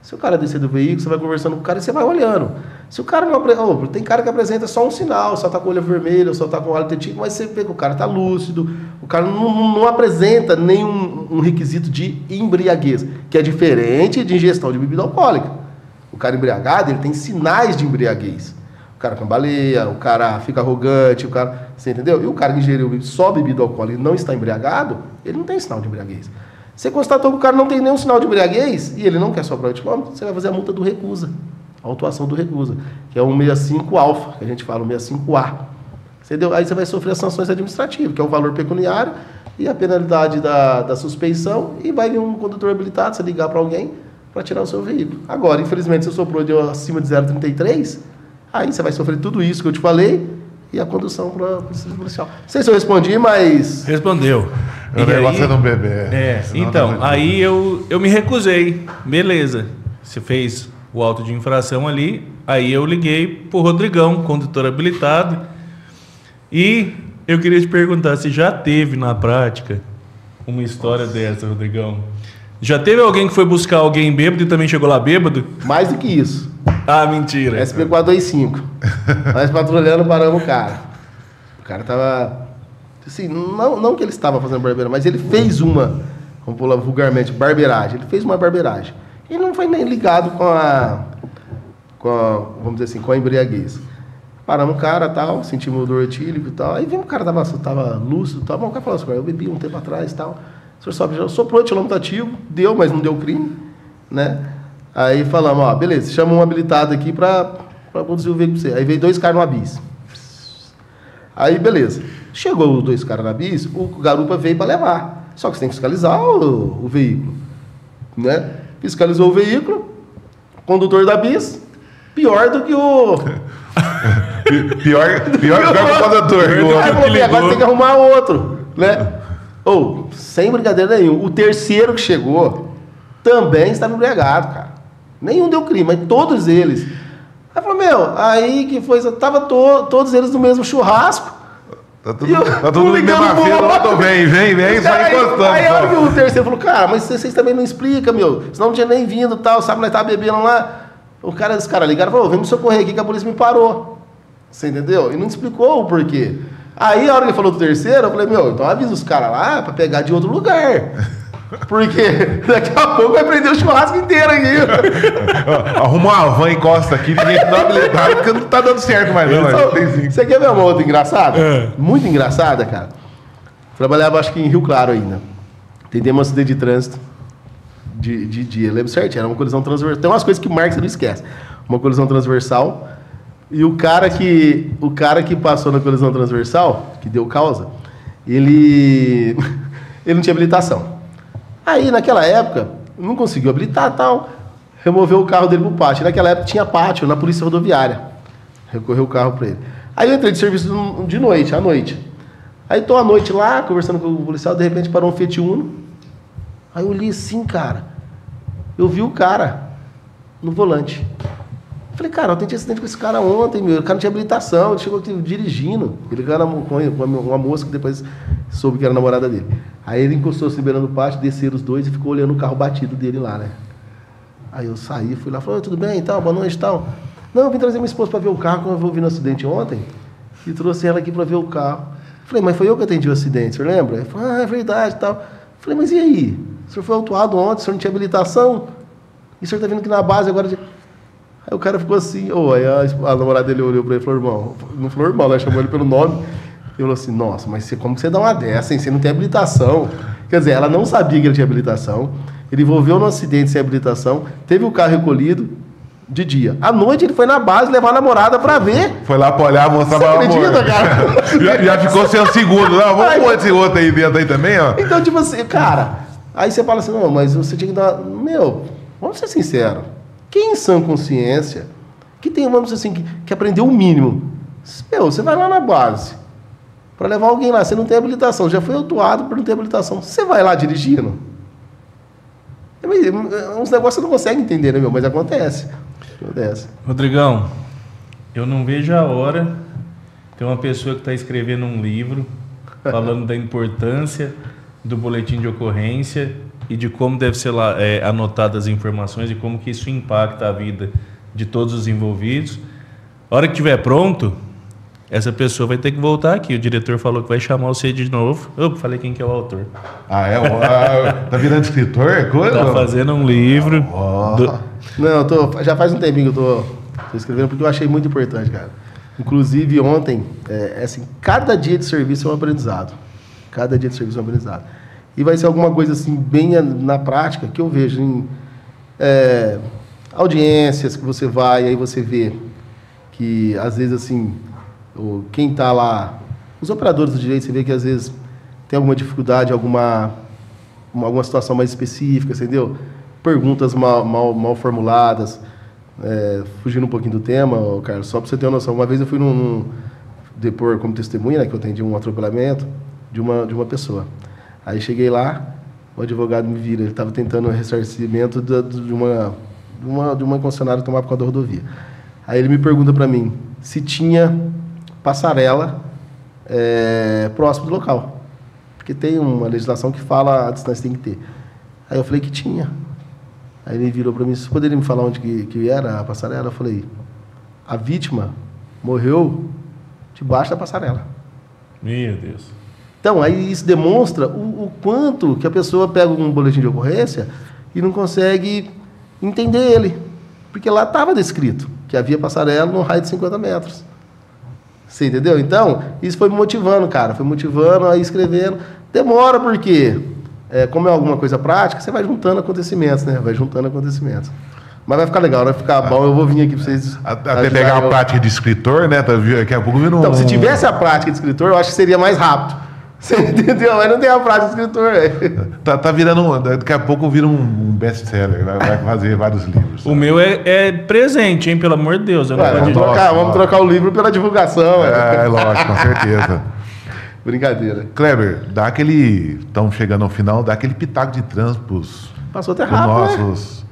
Se o cara descer do veículo, você vai conversando com o cara e você vai olhando. Se o cara não apresenta... tem cara que apresenta só um sinal, só está com o olho vermelho, só está com o olho detetivo, mas você vê que o cara está lúcido, o cara não apresenta nenhum requisito de embriaguez, que é diferente de ingestão de bebida alcoólica. O cara embriagado, ele tem sinais de embriaguez. O cara cambaleia, o cara fica arrogante, você entendeu? E o cara que ingeriu só bebida alcoólica e não está embriagado, ele não tem sinal de embriaguez. Você constatou que o cara não tem nenhum sinal de embriaguez e ele não quer soprar o etilômetro, você vai fazer a multa do recusa, a autuação do recusa, que é o 65 alfa, que a gente fala, o 65A. Entendeu? Aí você vai sofrer as sanções administrativas, que é o valor pecuniário e a penalidade da suspeição, e vai vir um condutor habilitado, você ligar para alguém para tirar o seu veículo. Agora, infelizmente, você soprou de acima de 0,33, aí você vai sofrer tudo isso que eu te falei e a condução para o distrito policial. Não sei se eu respondi, mas... Respondeu. O negócio é não beber. Então, aí eu me recusei. Beleza. Você fez o auto de infração ali, aí eu liguei pro Rodrigão, condutor habilitado, e eu queria te perguntar se já teve na prática uma história dessa, Rodrigão. Já teve alguém que foi buscar alguém bêbado e também chegou lá bêbado? Mais do que isso. Ah, mentira. SP425. Nós patrulhando, paramos o cara. O cara tava... assim, não que ele estava fazendo barbeiragem, mas ele fez vamos falar vulgarmente, barbeiragem. Ele fez uma barbeiragem. E não foi nem ligado com a vamos dizer assim, com a embriaguez. Paramos o cara, tal, sentimos o dor etílico e tal. Aí vimos que o cara tava lúcido e tal. Mas o cara falou assim, eu bebi um tempo atrás e tal. O senhor soprou o etilômetro ativo, deu, mas não deu crime, né? Aí falamos, ó, beleza, chama um habilitado aqui para conduzir o veículo pra você. Aí veio 2 caras no Abis. Aí, beleza. Chegou os 2 caras no Abis, o garupa veio para levar. Só que você tem que fiscalizar o veículo, né? Fiscalizou o veículo, condutor da Abis, pior do que o... pior que o condutor. Agora tem que arrumar outro, né? Sem brincadeira nenhuma. O terceiro que chegou também estava embriagado, cara. Nenhum deu crime, mas todos eles. Aí falou, aí que foi... Tava todos eles no mesmo churrasco. Tá todo mundo ligando na fila, vem, sai encostando. Aí a hora que o terceiro falou, cara, mas vocês também não explicam, senão não tinha nem vindo e tal, sabe, nós tava bebendo lá. Os caras ligaram e falaram, vem me socorrer aqui que a polícia me parou. Você entendeu? E não explicou o porquê. Aí a hora que ele falou do terceiro, eu falei, então avisa os caras lá pra pegar de outro lugar. Porque daqui a pouco vai prender o churrasco inteiro aqui. Arruma uma van e encosta aqui, ninguém dá habilitado, porque não tá dando certo mais não. Você quer ver uma outra engraçada? Muito engraçada, cara. Trabalhava acho que em Rio Claro ainda. Atendemos um acidente de trânsito de dia. Lembro certinho, era uma colisão transversal. Tem umas coisas que o Marcos não esquece. Uma colisão transversal. E o cara que passou na colisão transversal, que deu causa, ele não tinha habilitação. Aí, naquela época, não conseguiu habilitar e tal, removeu o carro dele pro pátio. Naquela época tinha pátio na polícia rodoviária. Recorreu o carro para ele. Aí eu entrei de serviço de noite, à noite. Aí tô à noite lá, conversando com o policial, de repente parou um Fiat Uno. Aí eu olhei assim, cara. Eu vi o cara no volante. Falei, cara, eu tentei acidente com esse cara ontem, meu. O cara não tinha habilitação, ele chegou aqui dirigindo. Ele era uma moça que depois soube que era namorada dele. Aí ele encostou-se liberando o pátio, desceram os dois e ficou olhando o carro batido dele lá, né? Aí eu saí, fui lá, falei, tudo bem e tal, boa noite e tal. Não, eu vim trazer minha esposa para ver o carro, quando eu vi no acidente ontem, e trouxe ela aqui para ver o carro. Falei, mas foi eu que atendi o acidente, o senhor lembra? Ele falou, é verdade e tal. Falei, mas e aí? O senhor foi autuado ontem, o senhor não tinha habilitação? E o senhor está vindo aqui na base agora de... Aí o cara ficou assim, aí a namorada dele olhou para ele e falou, irmão, não falou irmão, né? Chamou ele pelo nome. Ele falou assim, nossa, mas como que você dá uma dessa, hein? Você não tem habilitação. Quer dizer, ela não sabia que ele tinha habilitação, ele envolveu no acidente sem habilitação, teve o carro recolhido de dia. À noite ele foi na base levar a namorada para ver. Foi lá pra olhar, mostrar pra acredita, cara? já ficou sem um segundo. Não, vamos pôr esse outro aí dentro aí também, ó. Então, tipo assim, cara, aí você fala assim, não, mas você tinha que dar... Meu, vamos ser sinceros. Quem em sã consciência, que tem, vamos dizer assim, que aprendeu o mínimo, meu, você vai lá na base para levar alguém lá, você não tem habilitação, já foi autuado por não ter habilitação, você vai lá dirigindo? Uns negócios você não consegue entender, né, meu? Mas acontece. Rodrigão, eu não vejo a hora. Tem uma pessoa que está escrevendo um livro falando da importância do boletim de ocorrência e de como deve ser lá, anotadas as informações e como que isso impacta a vida de todos os envolvidos. A hora que estiver pronto, essa pessoa vai ter que voltar aqui. O diretor falou que vai chamar você de novo. Eu falei quem que é o autor. Ah, tá virando escritor? É coisa? Tá fazendo um livro. Não, já faz um tempinho que eu tô escrevendo, porque eu achei muito importante, cara. Inclusive, ontem, assim, cada dia de serviço é um aprendizado. Cada dia de serviço é um aprendizado. E vai ser alguma coisa, assim, bem na prática, que eu vejo em audiências que você vai, aí você vê que, às vezes, assim... Quem está lá, os operadores do direito, você vê que às vezes tem alguma dificuldade, alguma situação mais específica, entendeu? Perguntas mal formuladas, fugindo um pouquinho do tema, Carlos, só para você ter uma noção. Uma vez eu fui depor como testemunha, né, que eu atendi um atropelamento de uma pessoa. Aí cheguei lá, o advogado me vira, ele estava tentando o ressarcimento de uma concessionária tomar por causa da rodovia. Aí ele me pergunta para mim se tinha passarela próximo do local. Porque tem uma legislação que fala a distância que tem que ter. Aí eu falei que tinha. Aí ele virou para mim, você poderia me falar onde que era a passarela? Eu falei, a vítima morreu debaixo da passarela. Meu Deus. Então, aí isso demonstra o quanto que a pessoa pega um boletim de ocorrência e não consegue entender ele. Porque lá estava descrito que havia passarela no raio de 50 metros. Você entendeu? Então, isso foi me motivando, cara. Foi motivando a ir escrevendo. Demora porque, como é alguma coisa prática, você vai juntando acontecimentos, né? Vai juntando acontecimentos. Mas vai ficar legal, vai ficar bom. Eu vou vir aqui para vocês... Até pegar a prática de escritor, né? Daqui a pouco vira um... Então, se tivesse a prática de escritor, eu acho que seria mais rápido. Você entendeu? Mas não tem a prática de escritor, velho. Tá virando... Daqui a pouco vira um best-seller. Vai fazer vários livros. O meu é presente, hein? Pelo amor de Deus. Eu não vamos trocar o livro pela divulgação. Lógico, com certeza. Brincadeira. Kleber, estamos chegando ao final, dá aquele pitaco de trânsito pros Passou até rápido, nossos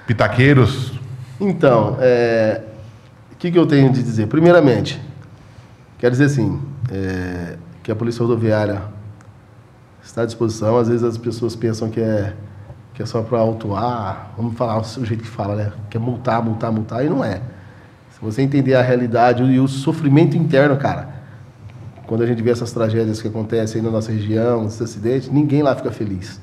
pitaqueiros. Então, o que eu tenho de dizer? Primeiramente, quero dizer assim, que a Polícia Rodoviária está à disposição. Às vezes as pessoas pensam que é só para autuar, vamos falar o jeito que fala, né? Que é multar, e não é. Se você entender a realidade e o sofrimento interno, cara, quando a gente vê essas tragédias que acontecem aí na nossa região, esses acidentes, ninguém lá fica feliz.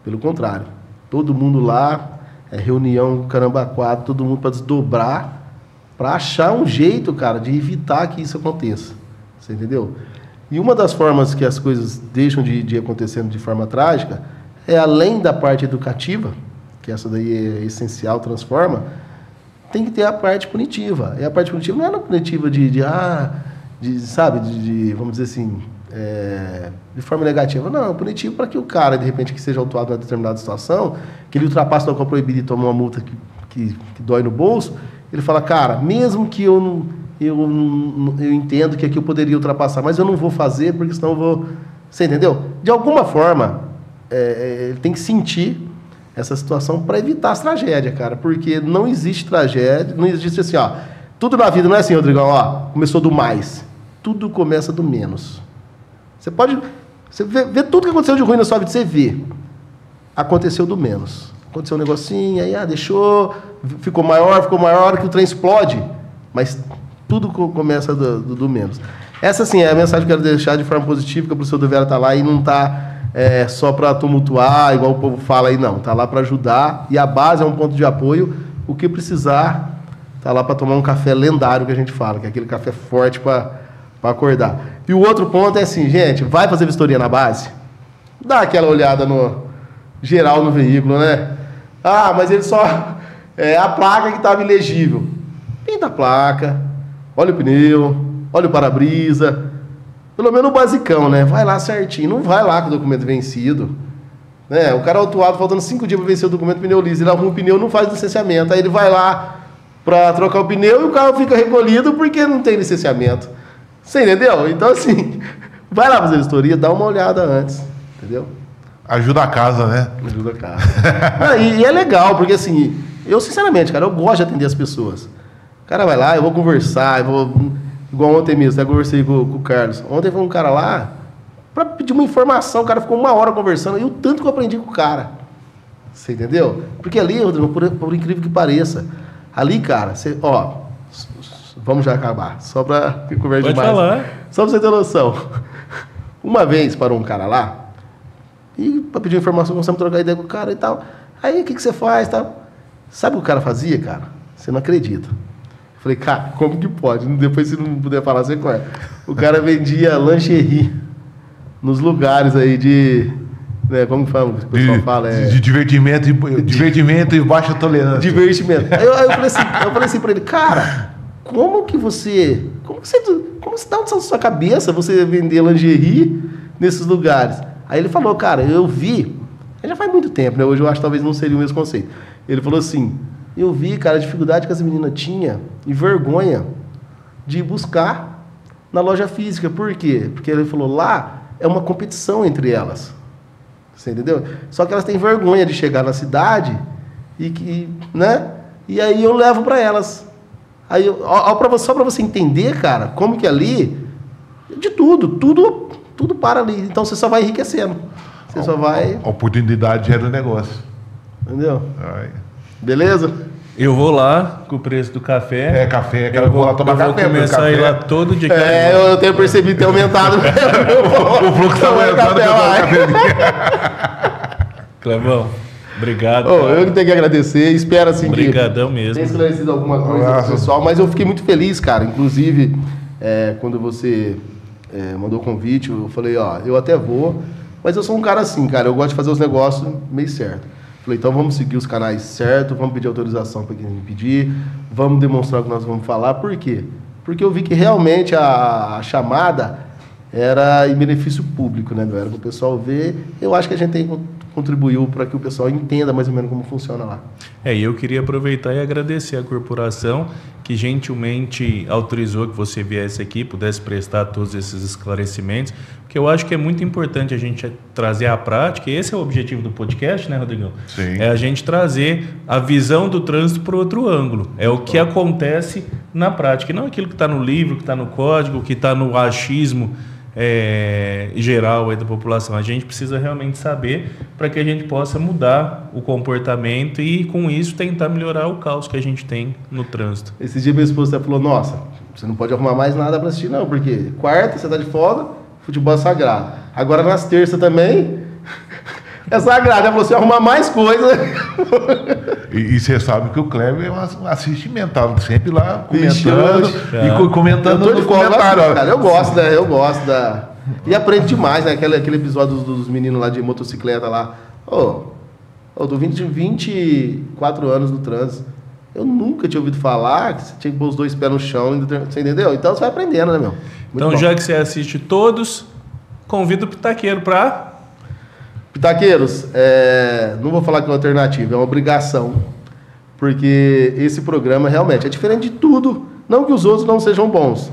Pelo contrário, todo mundo lá, reunião, caramba, quatro, todo mundo para desdobrar, para achar um jeito, cara, de evitar que isso aconteça. Você entendeu? E uma das formas que as coisas deixam de acontecer de forma trágica é, além da parte educativa, que essa daí é essencial, transforma, tem que ter a parte punitiva. E a parte punitiva não é uma punitiva vamos dizer assim, de forma negativa. Não, punitivo para que o cara, de repente, que seja autuado em uma determinada situação, que ele ultrapasse o local proibido e tome uma multa que dói no bolso, ele fala, cara, mesmo que eu eu entendo que aqui eu poderia ultrapassar, mas eu não vou fazer, porque senão eu vou... Você entendeu? De alguma forma, ele tem que sentir essa situação para evitar as tragédias, cara. Porque não existe tragédia, não existe assim, ó. Tudo na vida não é assim, Rodrigão, ó. Começou do mais. Tudo começa do menos. Você pode... Você vê tudo que aconteceu de ruim na sua vida, você vê. Aconteceu do menos. Aconteceu um negocinho, aí deixou, ficou maior, a hora que o trem explode. Mas tudo começa do menos. Essa, sim, é a mensagem que eu quero deixar de forma positiva, que o professor Rodoviária está lá e não está só para tumultuar, igual o povo fala aí, não. Está lá para ajudar, e a base é um ponto de apoio. O que precisar, está lá para tomar um café lendário, que a gente fala, que é aquele café forte para acordar. E o outro ponto é assim, gente, vai fazer vistoria na base? Dá aquela olhada no geral no veículo, né? Ah, mas ele só... a placa que estava ilegível. Pinta a placa, olha o pneu, olha o para-brisa, pelo menos o basicão, né? Vai lá certinho, não vai lá com o documento vencido. Né? O cara autuado, faltando 5 dias para vencer o documento, pneu liso, ele arruma o pneu, não faz licenciamento. Aí ele vai lá para trocar o pneu e o carro fica recolhido porque não tem licenciamento. Você entendeu? Então, assim, vai lá fazer vistoria, dá uma olhada antes, entendeu? Ajuda a casa, né? Ajuda a casa. E é legal, porque assim, eu sinceramente, cara, eu gosto de atender as pessoas. O cara vai lá, eu vou conversar, igual ontem mesmo, eu conversei com o Carlos. Ontem foi um cara lá para pedir uma informação, o cara ficou 1 hora conversando, e o tanto que eu aprendi com o cara. Você entendeu? Porque ali, Rodrigo, por incrível que pareça, ali, cara, você, vamos já acabar, só para conversar demais. Pode falar. Só para você ter noção. Uma vez parou um cara lá, e para pedir informação, começamos a trocar ideia com o cara e tal. Aí, o que você faz e tal? Sabe o que o cara fazia, cara? Você não acredita. Eu falei, cara, como que pode? Depois, se não puder falar, você corre. O cara vendia lingerie nos lugares aí de... Né, como que fala? O pessoal fala? De divertimento e baixa tolerância. Divertimento. Aí eu falei assim pra ele, cara, como você dá na sua cabeça você vender lingerie nesses lugares? Aí ele falou, cara, eu vi, já faz muito tempo, né? Hoje eu acho que talvez não seria o mesmo conceito. Ele falou assim, eu vi, cara, a dificuldade que as meninas tinham e vergonha de buscar na loja física. Por quê? Porque ele falou, lá é uma competição entre elas. Você entendeu? Só que elas têm vergonha de chegar na cidade né? E aí eu levo para elas. Aí, só para você entender, cara, como que ali, de tudo para ali. Então você só vai enriquecendo. Você só vai... A oportunidade gera negócio. Entendeu? Ai. Beleza? Eu vou lá com o preço do café. Café, cara. Eu vou lá tomar café. Eu vou começar a ir lá todo dia. Eu tenho percebido ter aumentado. O fluxo está aumentando. Clevão, obrigado. Eu que tenho que agradecer. Espero assim Obrigadão que mesmo. tenha esclarecido alguma coisa pro pessoal. Mas eu fiquei muito feliz, cara. Inclusive, quando você mandou o convite, eu falei, eu até vou. Mas eu sou um cara assim, cara. Eu gosto de fazer os negócios meio certo. Falei, então vamos seguir os canais certos, vamos pedir autorização para quem pedir, vamos demonstrar o que nós vamos falar. Por quê? Porque eu vi que realmente a chamada era em benefício público, né, meu? Era para o pessoal ver. Eu acho que a gente contribuiu para que o pessoal entenda mais ou menos como funciona lá. E eu queria aproveitar e agradecer a corporação que gentilmente autorizou que você viesse aqui, pudesse prestar todos esses esclarecimentos, porque eu acho que é muito importante a gente trazer à prática, e esse é o objetivo do podcast, né, Rodrigão? Sim. É a gente trazer a visão do trânsito para outro ângulo. É o que acontece na prática, e não aquilo que está no livro, que está no código, que está no achismo geral aí da população. A gente precisa realmente saber para que a gente possa mudar o comportamento e, com isso, tentar melhorar o caos que a gente tem no trânsito. Esse dia minha esposa falou, nossa, você não pode arrumar mais nada para assistir não, porque quarta você tá de folga, futebol é sagrado. Agora nas terças também é sagrado, ela falou, você arrumar mais coisa. E você sabe que o Cleber assiste mental, sempre lá comentando e comentando no comentário. Cara, eu gosto da... E aprende demais, né? Aquele episódio dos meninos lá de motocicleta lá. Eu tô 24 anos no trânsito. Eu nunca tinha ouvido falar que você tinha que pôr os 2 pés no chão, você entendeu? Então você vai aprendendo, né, meu? Muito então, bom. Já que você assiste todos, convido o Pitaqueiro para... Pitaqueiros, não vou falar que é uma alternativa, é uma obrigação, porque esse programa realmente é diferente de tudo Não que os outros não sejam bons.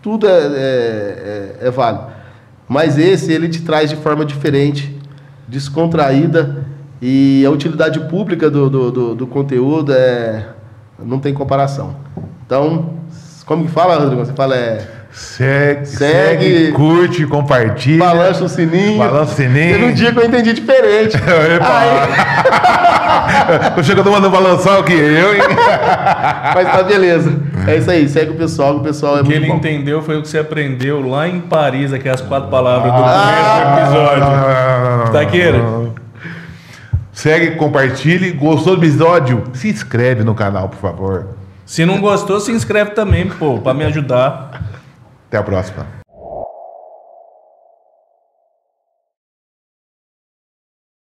Tudo é válido. Mas esse, ele te traz de forma diferente, descontraída, e a utilidade pública do conteúdo não tem comparação. Então, como que fala, Rodrigo? Você fala Segue, curte, compartilha. Balança o sininho. Teve um dia que eu entendi diferente. Chegou todo mundo balançar o que? Eu, hein? Mas tá beleza. É isso aí, segue o pessoal é muito bom. O que ele entendeu foi o que você aprendeu lá em Paris, aquelas 4 palavras do primeiro episódio. Taqueira. Segue, compartilhe. Gostou do episódio? Se inscreve no canal, por favor. Se não gostou, se inscreve também, pô, pra me ajudar. Até a próxima.